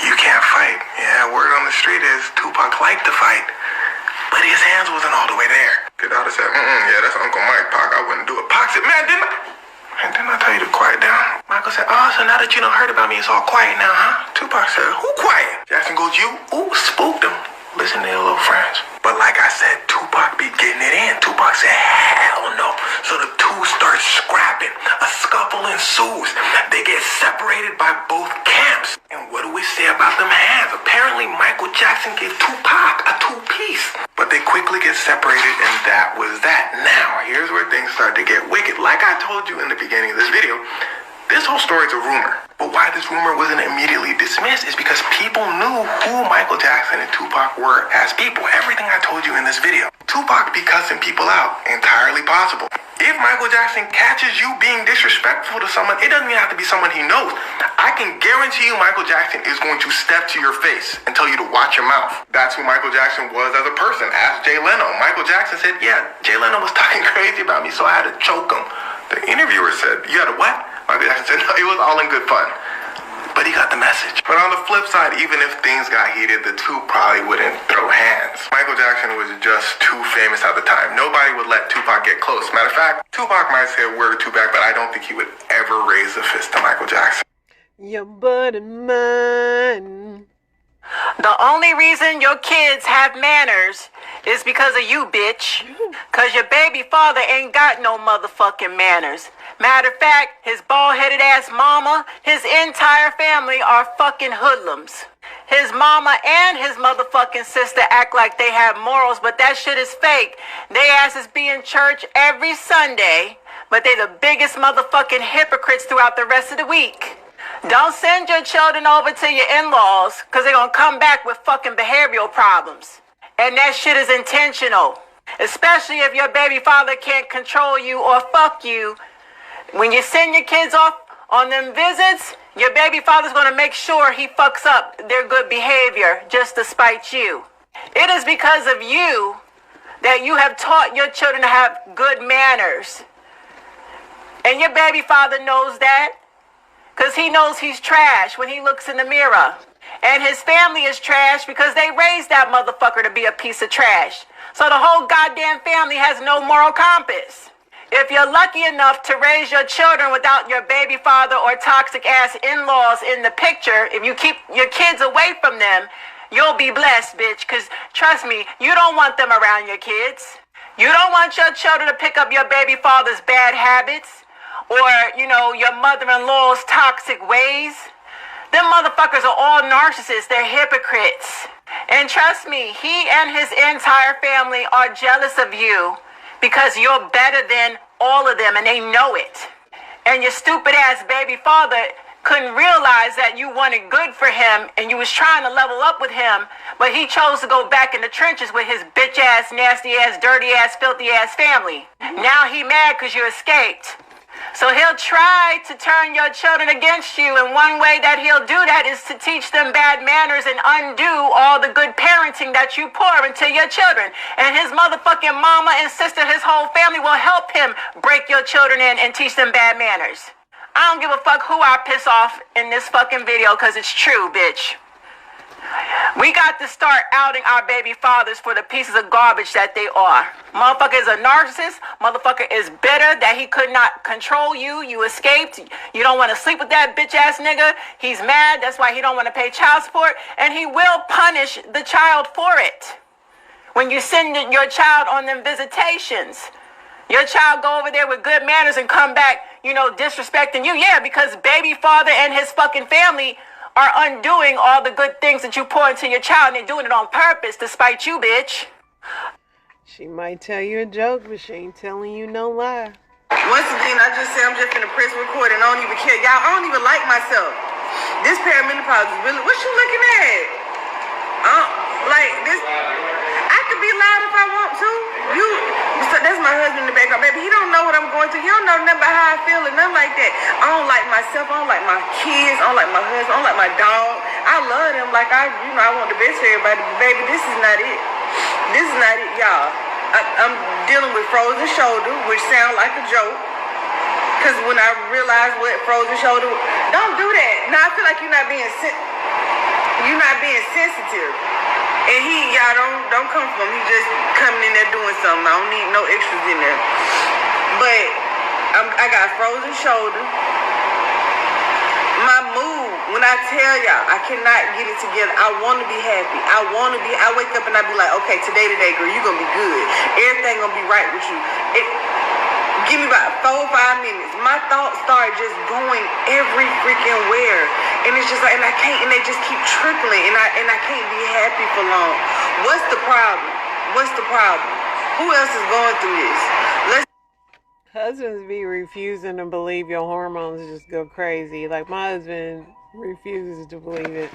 You can't fight. Yeah, word on the street is Tupac liked to fight, but his hands wasn't all the way there. Kid Otter said, yeah, that's Uncle Mike, Pac. I wouldn't do it. Pac said, man, didn't I tell you to quiet down? Michael said, oh, so now that you done heard about me, it's all quiet now, huh? Tupac said, who quiet? Jackson goes, you? Ooh, spooked him. Listen to your little friends. But like I said, Tupac be getting it in. Tupac said, hell no. So the two start scrapping. A scuffle ensues. They get separated by both camps. And what do we say about them hands? Apparently, Michael Jackson gave Tupac a two-piece. But they quickly get separated, and that was that. Now, here's where things start to get wicked. Like I told you in the beginning of this video, this whole story is a rumor. But why this rumor wasn't immediately dismissed is because people knew who Michael Jackson and Tupac were as people. Everything I told you in this video. Tupac be cussing people out. Entirely possible. If Michael Jackson catches you being disrespectful to someone, it doesn't even have to be someone he knows. I can guarantee you Michael Jackson is going to step to your face and tell you to watch your mouth. That's who Michael Jackson was as a person. Ask Jay Leno. Michael Jackson said, yeah, Jay Leno was talking crazy about me, so I had to choke him. The interviewer said, you had to what? Michael Jackson said, no, it was all in good fun. But he got the message. But on the flip side, even if things got heated, the two probably wouldn't throw hands. Michael Jackson was just too famous at the time. Nobody would let Tupac get close. Matter of fact, Tupac might say a word or two back, but I don't think he would ever raise a fist to Michael Jackson. Your butt and mine. The only reason your kids have manners is because of you, bitch. Cause your baby father ain't got no motherfucking manners. Matter of fact, his bald-headed ass mama, his entire family are fucking hoodlums. His mama and his motherfucking sister act like they have morals, but that shit is fake. They asses be in church every Sunday, but they the biggest motherfucking hypocrites throughout the rest of the week. Don't send your children over to your in-laws, because they're going to come back with fucking behavioral problems. And that shit is intentional. Especially if your baby father can't control you or fuck you. When you send your kids off on them visits, your baby father's going to make sure he fucks up their good behavior just to spite you. It is because of you that you have taught your children to have good manners. And your baby father knows that. Because he knows he's trash when he looks in the mirror. And his family is trash because they raised that motherfucker to be a piece of trash. So the whole goddamn family has no moral compass. If you're lucky enough to raise your children without your baby father or toxic ass in-laws in the picture, if you keep your kids away from them, you'll be blessed, bitch. Because trust me, you don't want them around your kids. You don't want your children to pick up your baby father's bad habits. Or, your mother-in-law's toxic ways. Them motherfuckers are all narcissists. They're hypocrites. And trust me, he and his entire family are jealous of you because you're better than all of them and they know it. And your stupid ass baby father couldn't realize that you wanted good for him and you was trying to level up with him, but he chose to go back in the trenches with his bitch ass, nasty ass, dirty ass, filthy ass family. Now he mad because you escaped. So he'll try to turn your children against you, and one way that he'll do that is to teach them bad manners and undo all the good parenting that you pour into your children. And his motherfucking mama and sister, his whole family will help him break your children in and teach them bad manners. I don't give a fuck who I piss off in this fucking video, because it's true, bitch. We got to start outing our baby fathers for the pieces of garbage that they are. Motherfucker is a narcissist. Motherfucker is bitter that he could not control you. You escaped. You don't want to sleep with that bitch ass nigga. He's mad. That's why he don't want to pay child support. And he will punish the child for it. When you send your child on them visitations, your child go over there with good manners and come back, disrespecting you. Yeah, because baby father and his fucking family are undoing all the good things that you pour into your child, and they're doing it on purpose to spite you, bitch. She might tell you a joke, but she ain't telling you no lie. Once again, I just say I'm just finna press record and I don't even care. Y'all, I don't even like myself. This perimenopause is really, what you looking at? Like this, I could be loud if I want to. That's my husband in the background. Baby, he don't know what I'm going through. He don't know nothing about how I feel and nothing like that. I don't like myself. I don't like my kids. I don't like my husband. I don't like my dog. I love them like I want the best for everybody. But baby, this is not it. This is not it, y'all. I'm dealing with frozen shoulder, which sound like a joke. Cause when I realized what frozen shoulder, don't do that. Now I feel like you're not being sensitive. And y'all don't come from him. He just coming in there doing something. I don't need no extras in there. But I got frozen shoulder. My mood, when I tell y'all, I cannot get it together. I want to be happy. I wake up and I be like, okay, today, girl, you gonna be good. Everything gonna be right with you. Give me about 4 or 5 minutes. My thoughts start just going every freaking where. And it's just like, and I can't, and they just keep trickling, and I can't be happy for long. What's the problem? Who else is going through this? Husbands be refusing to believe your hormones just go crazy. Like my husband refuses to believe it.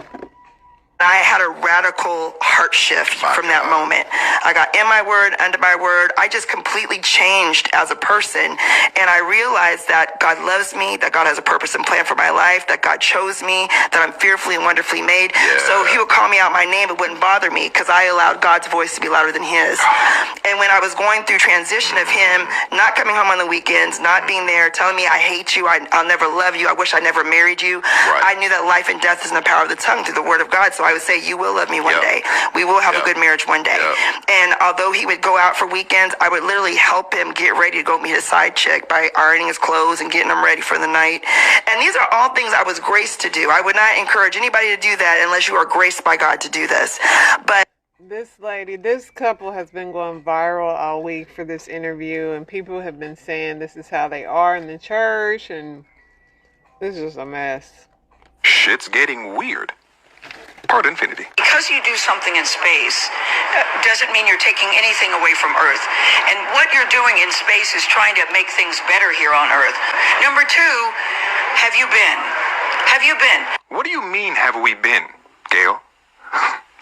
I had a radical heart shift from that moment. I got in my word, under my word. I just completely changed as a person. And I realized that God loves me, that God has a purpose and plan for my life, that God chose me, that I'm fearfully and wonderfully made. Yeah. So he would call me out my name. It wouldn't bother me because I allowed God's voice to be louder than his. And when I was going through transition of him not coming home on the weekends, not being there, telling me I hate you, I'll never love you, I wish I never married you. Right. I knew that life and death is in the power of the tongue through the word of God. So I would say, you will love me one day. We will have a good marriage one day. And although he would go out for weekends, I would literally help him get ready to go meet a side chick by ironing his clothes and getting him ready for the night. And these are all things I was graced to do. I would not encourage anybody to do that unless you are graced by God to do this. But this couple has been going viral all week for this interview, and people have been saying this is how they are in the church, and this is just a mess. Shit's getting weird. Part infinity. Because you do something in space doesn't mean you're taking anything away from Earth. And what you're doing in space is trying to make things better here on Earth. Number 2, have you been? Have you been? What do you mean, have we been, Gail?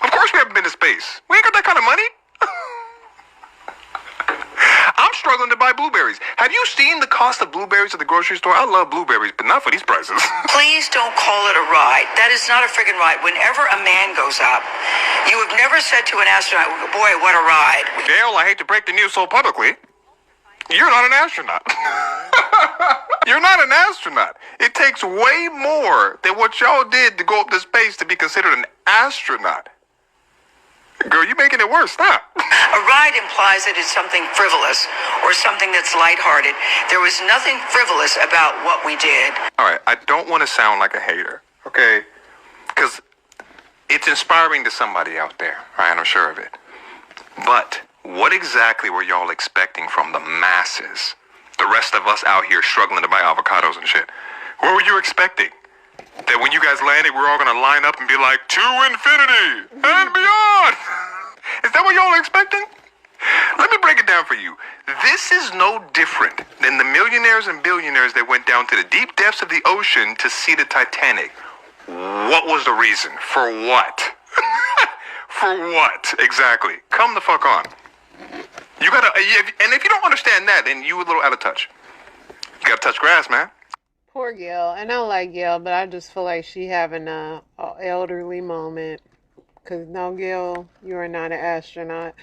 Of course we haven't been to space. We ain't got that kind of money. I'm struggling to buy blueberries. Have you seen the cost of blueberries at the grocery store? I love blueberries, but not for these prices. Please don't call it a ride. That is not a friggin' ride. Whenever a man goes up, you have never said to an astronaut, boy, what a ride. Gail, I hate to break the news so publicly. You're not an astronaut. You're not an astronaut. It takes way more than what y'all did to go up to space to be considered an astronaut. Girl, you're making it worse. Stop. A ride implies that it's something frivolous or something that's lighthearted. There was nothing frivolous about what we did. All right, I don't want to sound like a hater, okay? Because it's inspiring to somebody out there, right? I'm sure of it. But what exactly were y'all expecting from the masses? The rest of us out here struggling to buy avocados and shit. What were you expecting? That when you guys landed, we're all gonna line up and be like, to infinity and beyond. Is that what y'all are expecting? Let me break it down for you. This is no different than the millionaires and billionaires that went down to the deep depths of the ocean to see the Titanic. What was the reason? For what? For what? Exactly. Come the fuck on. You gotta, and if you don't understand that, then you a little out of touch. You gotta touch grass, man. Poor Gail, and I like Gail, but I just feel like she having a elderly moment. Because no, Gail, you are not an astronaut.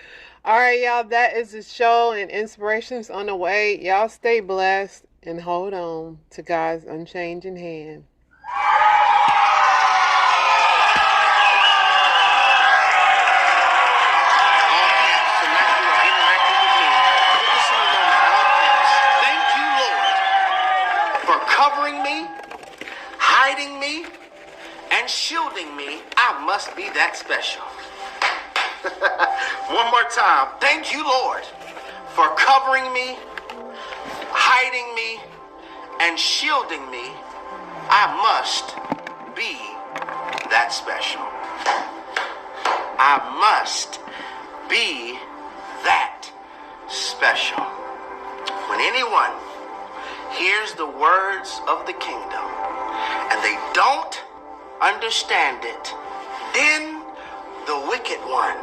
All right, y'all, that is the show, and inspirations on the way. Y'all stay blessed and hold on to God's unchanging hand. Covering me, hiding me, and shielding me. I must be that special. One more time. Thank you, Lord, for covering me, hiding me, and shielding me. I must be that special. I must be that special. When anyone hears the words of the kingdom and they don't understand it, then the wicked one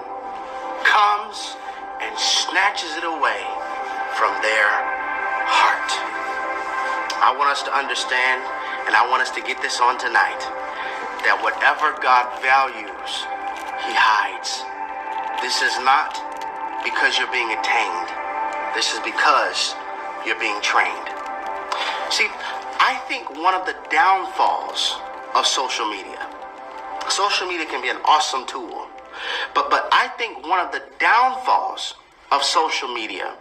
comes and snatches it away from their heart. I want us to understand, and I want us to get this on tonight, that whatever God values, he hides. This is not because you're being attained. This is because you're being trained. See, I think one of the downfalls of social media can be an awesome tool, but I think one of the downfalls of social media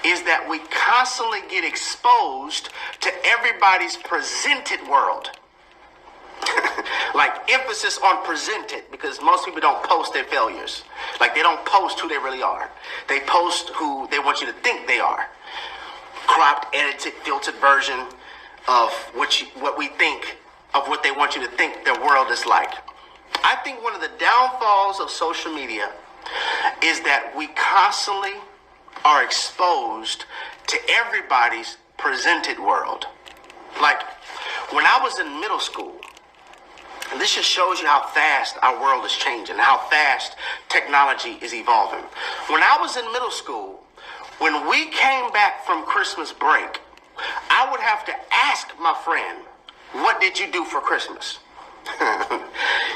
is that we constantly get exposed to everybody's presented world. Like emphasis on presented, because most people don't post their failures. Like they don't post who they really are. They post who they want you to think they are. Cropped, edited, filtered version of what we think of what they want you to think their world is like. I think one of the downfalls of social media is that we constantly are exposed to everybody's presented world. Like when I was in middle school, and this just shows you how fast our world is changing, how fast technology is evolving. When I was in middle school, when we came back from Christmas break, I would have to ask my friend, what did you do for Christmas?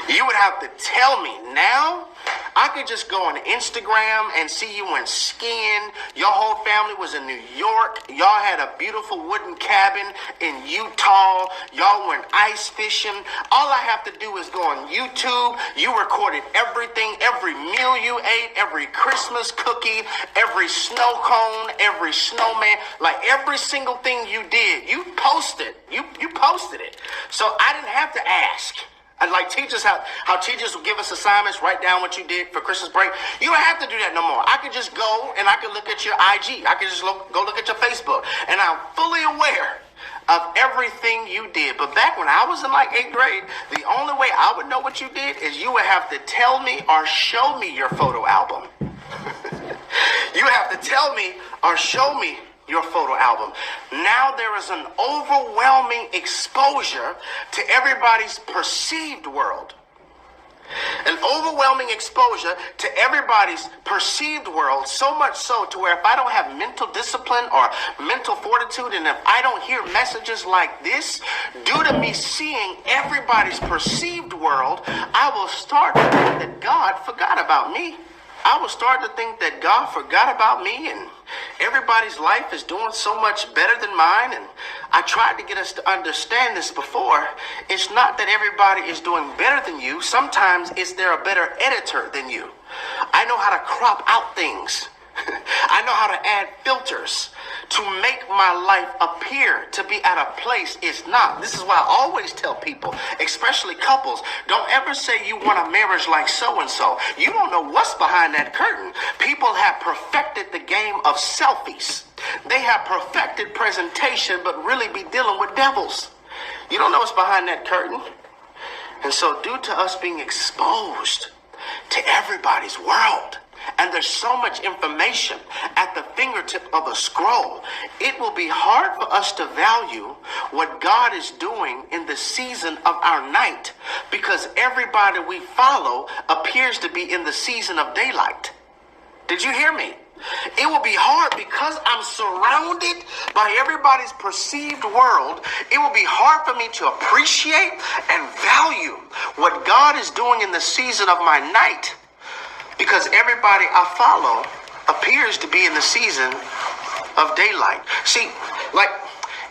You would have to tell me. Now, I could just go on Instagram and see you went skiing. Your whole family was in New York. Y'all had a beautiful wooden cabin in Utah. Y'all went ice fishing. All I have to do is go on YouTube. You recorded everything, every meal you ate, every Christmas cookie, every snow cone, every snowman. Like every single thing you did, you posted. You posted it. So I didn't have to ask. And like teachers, how teachers will give us assignments, write down what you did for Christmas break. You don't have to do that no more. I could just go and I could look at your IG. I could just go look at your Facebook. And I'm fully aware of everything you did. But back when I was in like 8th grade, the only way I would know what you did is you would have to tell me or show me your photo album. You have to tell me or show me your photo album. Now there is an overwhelming exposure to everybody's perceived world. An overwhelming exposure to everybody's perceived world, so much so to where if I don't have mental discipline or mental fortitude, and if I don't hear messages like this, due to me seeing everybody's perceived world, I will start to think that God forgot about me. I will start to think that God forgot about me and everybody's life is doing so much better than mine. And I tried to get us to understand this before. It's not that everybody is doing better than you. Sometimes it's they're a better editor than you. I know how to crop out things. I know how to add filters to make my life appear to be at a place it's not. This is why I always tell people, especially couples, don't ever say you want a marriage like so-and-so. You don't know what's behind that curtain. People have perfected the game of selfies. They have perfected presentation, but really be dealing with devils. You don't know what's behind that curtain. And so due to us being exposed to everybody's world, and there's so much information at the fingertip of a scroll, it will be hard for us to value what God is doing in the season of our night, because everybody we follow appears to be in the season of daylight. Did you hear me? It will be hard because I'm surrounded by everybody's perceived world. It will be hard for me to appreciate and value what God is doing in the season of my night, because everybody I follow appears to be in the season of daylight. See, like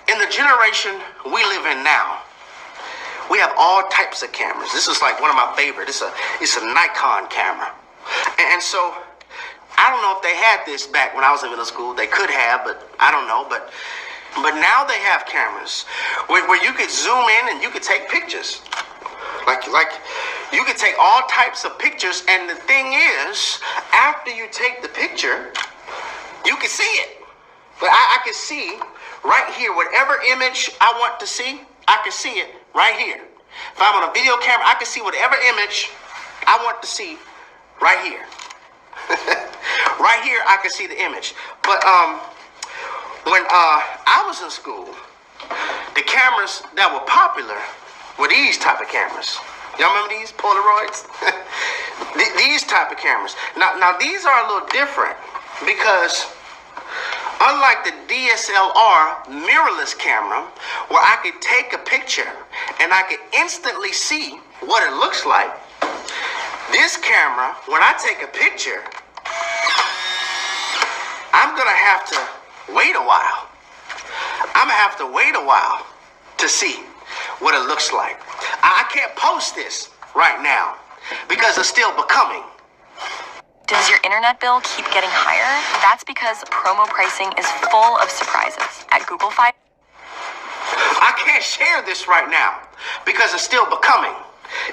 in the generation we live in now, we have all types of cameras. This is like one of my favorite. It's a Nikon camera. And so I don't know if they had this back when I was in middle school. They could have, but I don't know. But now they have cameras where you could zoom in and you could take pictures. Like you can take all types of pictures, and the thing is, after you take the picture, you can see it. But I can see right here, whatever image I want to see, I can see it right here. If I'm on a video camera, I can see whatever image I want to see right here. Right here, I can see the image. But when I was in school, the cameras that were popular were these type of cameras. Y'all remember these Polaroids? These type of cameras. Now these are a little different because unlike the DSLR mirrorless camera, where I could take a picture and I could instantly see what it looks like, this camera, when I take a picture, I'm gonna have to wait a while. I'm gonna have to wait a while to see what it looks like. I can't post this right now because it's still becoming. Does your internet bill keep getting higher? That's because promo pricing is full of surprises. At Google Fi, I can't share this right now because it's still becoming.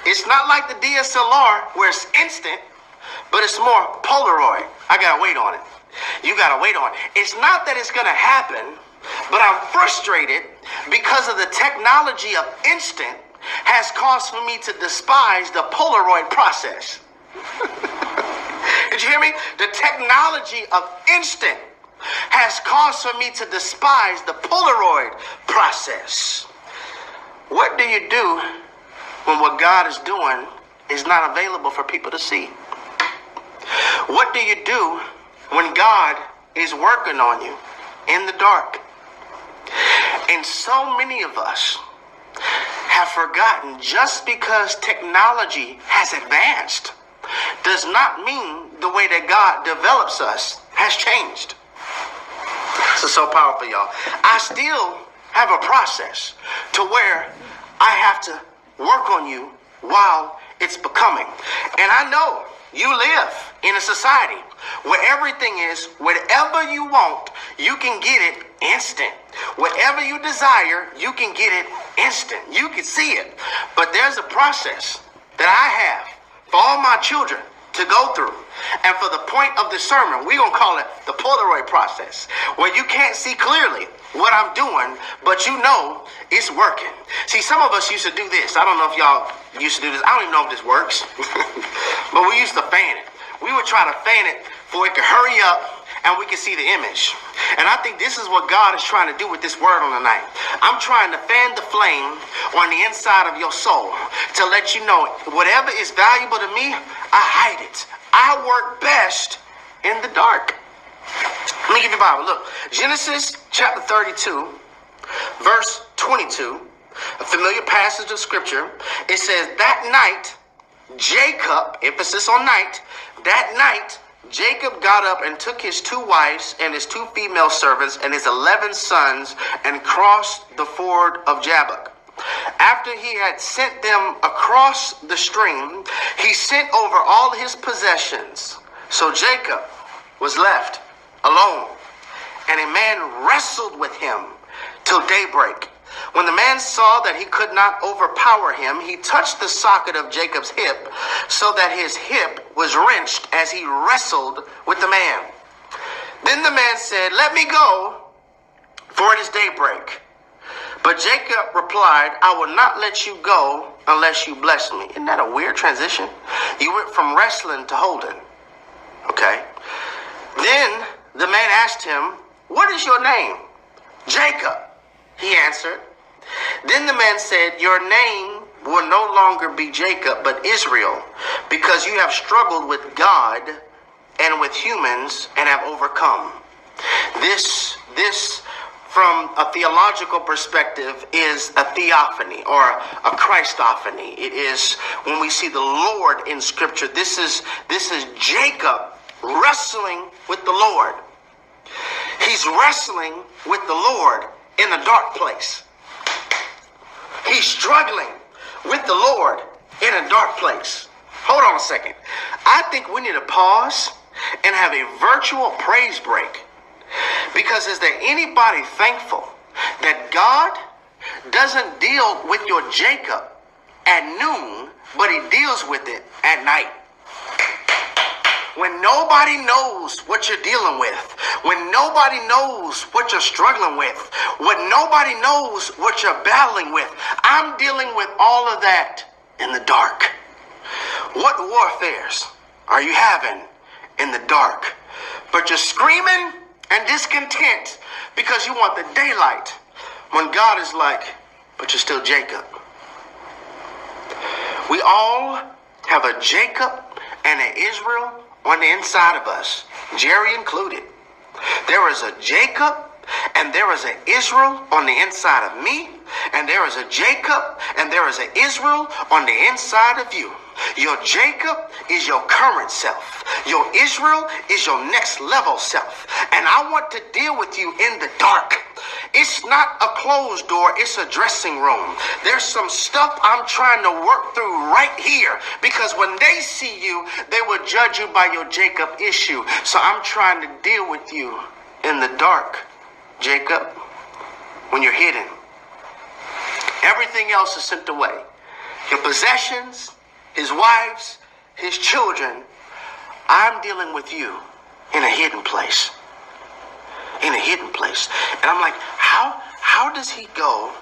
It's not like the DSLR where it's instant, but it's more Polaroid. I gotta wait on it. You gotta wait on it. It's not that it's gonna happen, but I'm frustrated because of the technology of instant has caused for me to despise the Polaroid process. Did you hear me? The technology of instant has caused for me to despise the Polaroid process. What do you do when what God is doing is not available for people to see? What do you do when God is working on you in the dark? And so many of us have forgotten just because technology has advanced does not mean the way that God develops us has changed. This is so powerful, y'all. I still have a process to where I have to work on you while it's becoming. And I know you live in a society where everything is whatever you want, you can get it instant. Whatever you desire, you can get it instant. You can see it. But there's a process that I have for all my children to go through. And for the point of the sermon, we're going to call it the Polaroid process, where you can't see clearly what I'm doing, but you know it's working. See, some of us used to do this. I don't know if y'all used to do this. I don't even know if this works, but we used to fan it. We would try to fan it for it to hurry up and we can see the image. And I think this is what God is trying to do with this word on the night. I'm trying to fan the flame on the inside of your soul to let you know whatever is valuable to me, I hide it. I work best in the dark. Let me give you a Bible. Look, Genesis chapter 32, verse 22, a familiar passage of scripture. It says, that night, Jacob, emphasis on night, that night, Jacob got up and took his 2 wives and his 2 female servants and his 11 sons and crossed the ford of Jabbok. After he had sent them across the stream, he sent over all his possessions. So Jacob was left alone, and a man wrestled with him till daybreak. When the man saw that he could not overpower him, he touched the socket of Jacob's hip, so that his hip was wrenched as he wrestled with the man. Then the man said, let me go, for it is daybreak. But Jacob replied, I will not let you go unless you bless me. Isn't that a weird transition? You went from wrestling to holding. Okay. Then the man asked him, what is your name? Jacob, he answered. Then the man said, your name will no longer be Jacob, but Israel, because you have struggled with God and with humans and have overcome. This from a theological perspective is a theophany or a Christophany. It is when we see the Lord in scripture. This is Jacob wrestling with the Lord. He's wrestling with the Lord in a dark place. He's struggling with the Lord in a dark place. Hold on a second. I think we need to pause and have a virtual praise break. Because is there anybody thankful that God doesn't deal with your Jacob at noon, but he deals with it at night? When nobody knows what you're dealing with, when nobody knows what you're struggling with, when nobody knows what you're battling with, I'm dealing with all of that in the dark. What warfares are you having in the dark? But you're screaming and discontent because you want the daylight, when God is like, but you're still Jacob. We all have a Jacob and an Israel on the inside of us, Jerry included. There is a Jacob and there is an Israel on the inside of me, and there is a Jacob and there is an Israel on the inside of you. Your Jacob is your current self. Your Israel is your next level self. And I want to deal with you in the dark. It's not a closed door, it's a dressing room. There's some stuff I'm trying to work through right here, because when they see you, they will judge you by your Jacob issue. So I'm trying to deal with you in the dark, Jacob, when you're hidden. Everything else is sent away. Your possessions, his wives, his children. I'm dealing with you in a hidden place. In a hidden place. And I'm like, how does he go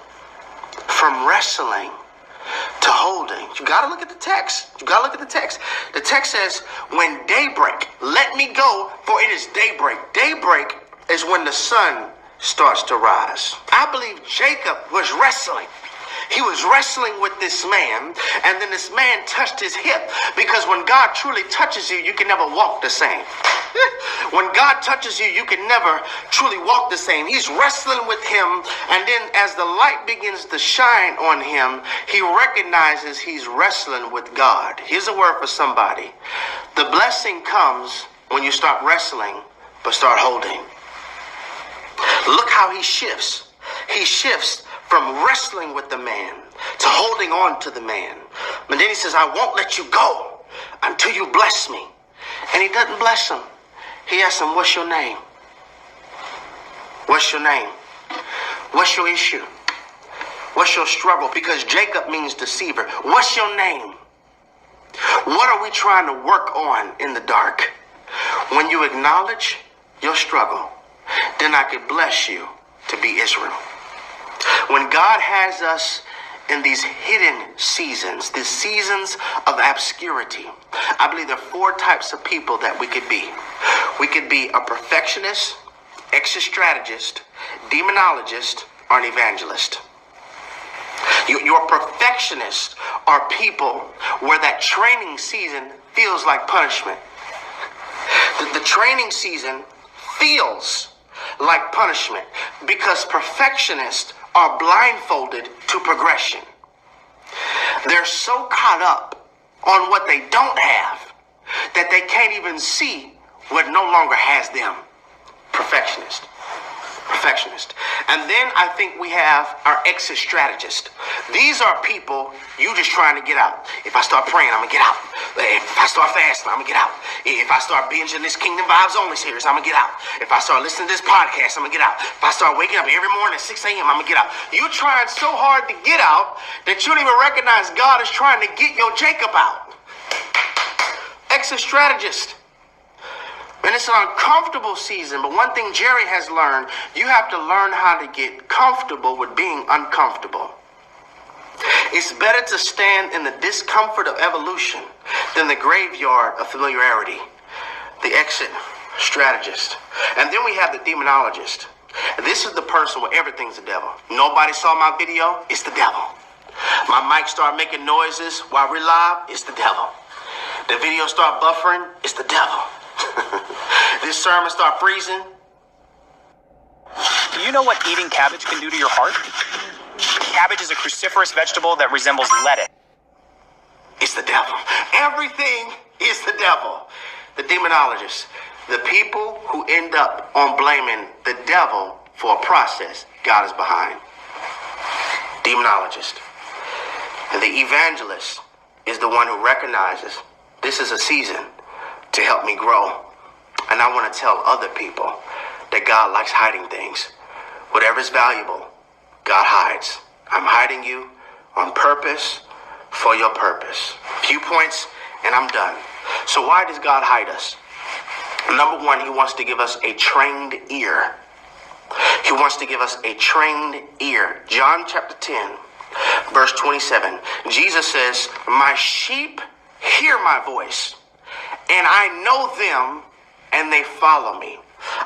from wrestling to holding? You got to look at the text. You got to look at the text. The text says, when daybreak, let me go, for it is daybreak. Daybreak is when the sun starts to rise. I believe Jacob was wrestling. He was wrestling with this man, and then this man touched his hip, because when God truly touches you, you can never walk the same. When God touches you, you can never truly walk the same. He's wrestling with him, and then as the light begins to shine on him, he recognizes he's wrestling with God. Here's a word for somebody. The blessing comes when you stop wrestling, but start holding. Look how he shifts. He shifts from wrestling with the man to holding on to the man. But then he says, I won't let you go until you bless me. And he doesn't bless him. He asks him, what's your name? What's your name? What's your issue? What's your struggle? Because Jacob means deceiver. What's your name? What are we trying to work on in the dark? When you acknowledge your struggle, then I could bless you to be Israel. When God has us in these hidden seasons, these seasons of obscurity, I believe there are 4 types of people that we could be. We could be a perfectionist, exit strategist, demonologist, or an evangelist. Your perfectionists are people where that training season feels like punishment. The training season feels like punishment because perfectionists are blindfolded to progression. They're so caught up on what they don't have that they can't even see what no longer has them. Perfectionist. And then I think we have our exit strategist. These are people you just trying to get out. If I start praying, I'm going to get out. If I start fasting, I'm going to get out. If I start binging this Kingdom Vibes Only series, I'm going to get out. If I start listening to this podcast, I'm going to get out. If I start waking up every morning at 6 a.m., I'm going to get out. You're trying so hard to get out that you don't even recognize God is trying to get your Jacob out. Exit strategist. And it's an uncomfortable season, but one thing Jerry has learned, you have to learn how to get comfortable with being uncomfortable. It's better to stand in the discomfort of evolution than the graveyard of familiarity. The exit strategist. And then we have the demonologist. This is the person where everything's the devil. Nobody saw my video, it's the devil. My mic started making noises while we're live, it's the devil. The video start buffering, it's the devil. This sermon start freezing. Do you know what eating cabbage can do to your heart? Cabbage is a cruciferous vegetable that resembles lettuce. It's the devil. Everything is the devil. The demonologists, the people who end up on blaming the devil for a process God is behind. Demonologist. And the evangelist is the one who recognizes this is a season to help me grow. And I want to tell other people that God likes hiding things. Whatever is valuable, God hides. I'm hiding you on purpose for your purpose. A few points and I'm done. So why does God hide us? Number one, he wants to give us a trained ear. He wants to give us a trained ear. John chapter 10, verse 27. Jesus says, my sheep hear my voice, and I know them, and they follow me.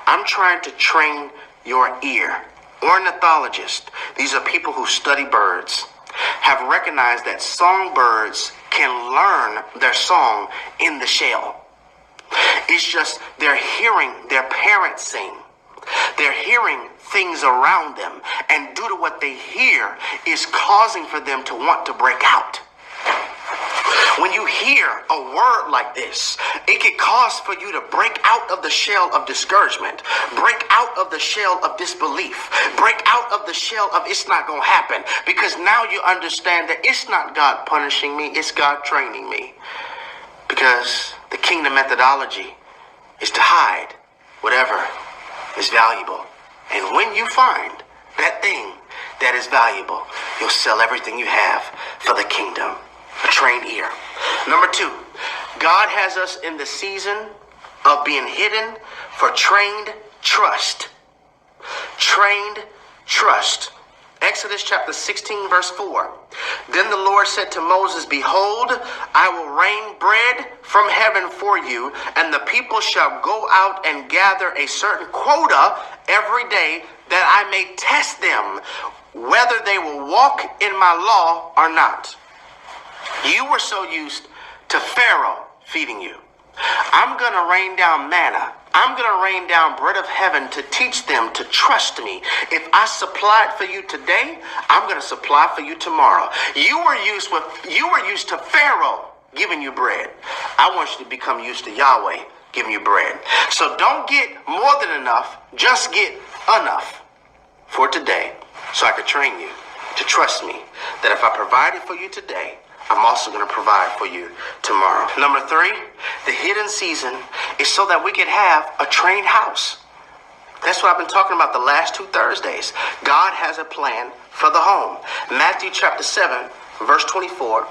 I'm trying to train your ear. Ornithologists, these are people who study birds, have recognized that songbirds can learn their song in the shell. It's just they're hearing their parents sing. They're hearing things around them, and due to what they hear is causing for them to want to break out. When you hear a word like this, it can cause for you to break out of the shell of discouragement, break out of the shell of disbelief, break out of the shell of it's not going to happen, because now you understand that it's not God punishing me, it's God training me. Because the kingdom methodology is to hide whatever is valuable. And when you find that thing that is valuable, you'll sell everything you have for the kingdom. A trained ear. Number two, God has us in the season of being hidden for trained trust. Trained trust. Exodus chapter 16, verse 4. Then the Lord said to Moses, behold, I will rain bread from heaven for you, and the people shall go out and gather a certain quota every day, that I may test them whether they will walk in my law or not. You were so used to Pharaoh feeding you. I'm going to rain down manna. I'm going to rain down bread of heaven to teach them to trust me. If I supply it for you today, I'm going to supply for you tomorrow. You were used to Pharaoh giving you bread. I want you to become used to Yahweh giving you bread. So don't get more than enough, just get enough for today, so I can train you to trust me that if I provide it for you today, I'm also going to provide for you tomorrow. Number three, the hidden season is so that we can have a trained house. That's what I've been talking about the last 2 Thursdays. God has a plan for the home. Matthew chapter 7, verse 24.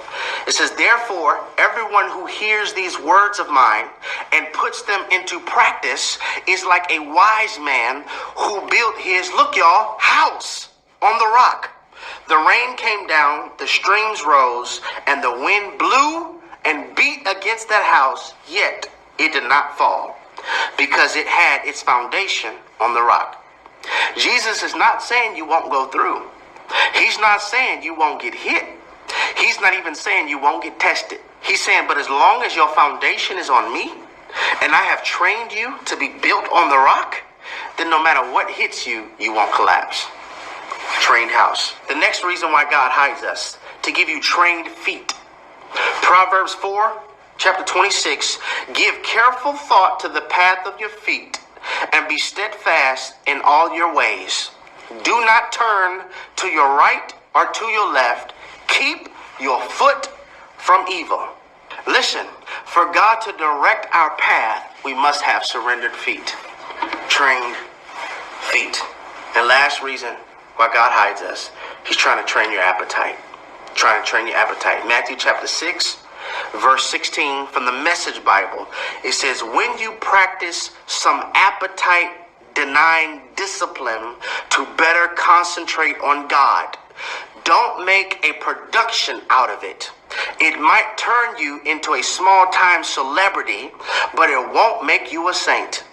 It says, therefore, everyone who hears these words of mine and puts them into practice is like a wise man who built his, look y'all, house on the rock. The rain came down, the streams rose, and the wind blew and beat against that house, yet it did not fall, because it had its foundation on the rock. Jesus is not saying you won't go through. He's not saying you won't get hit. He's not even saying you won't get tested. He's saying, but as long as your foundation is on me, and I have trained you to be built on the rock, then no matter what hits you, you won't collapse. Trained house. The next reason why God hides us, to give you trained feet. Proverbs 4, chapter 26, give careful thought to the path of your feet, and be steadfast in all your ways. Do not turn to your right or to your left. Keep your foot from evil. Listen, for God to direct our path, we must have surrendered feet. Trained feet. And last reason why God hides us, he's trying to train your appetite. Trying to train your appetite. Matthew chapter 6, verse 16 from the Message Bible. It says, when you practice some appetite denying discipline to better concentrate on God, don't make a production out of it. It might turn you into a small-time celebrity, but it won't make you a saint.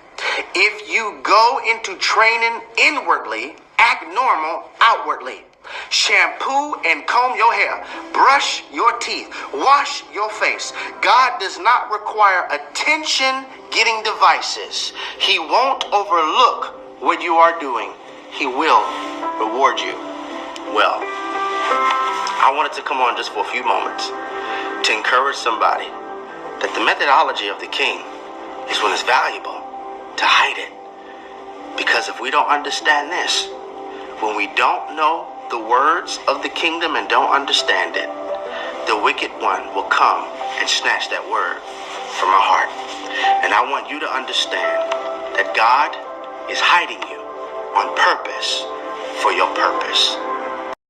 If you go into training inwardly, act normal outwardly. Shampoo and comb your hair. Brush your teeth. Wash your face. God does not require attention-getting devices. He won't overlook what you are doing. He will reward you well. I wanted to come on just for a few moments to encourage somebody that the methodology of the king is when it's valuable to hide it. Because if we don't understand this, when we don't know the words of the kingdom and don't understand it, the wicked one will come and snatch that word from our heart. And I want you to understand that God is hiding you on purpose for your purpose.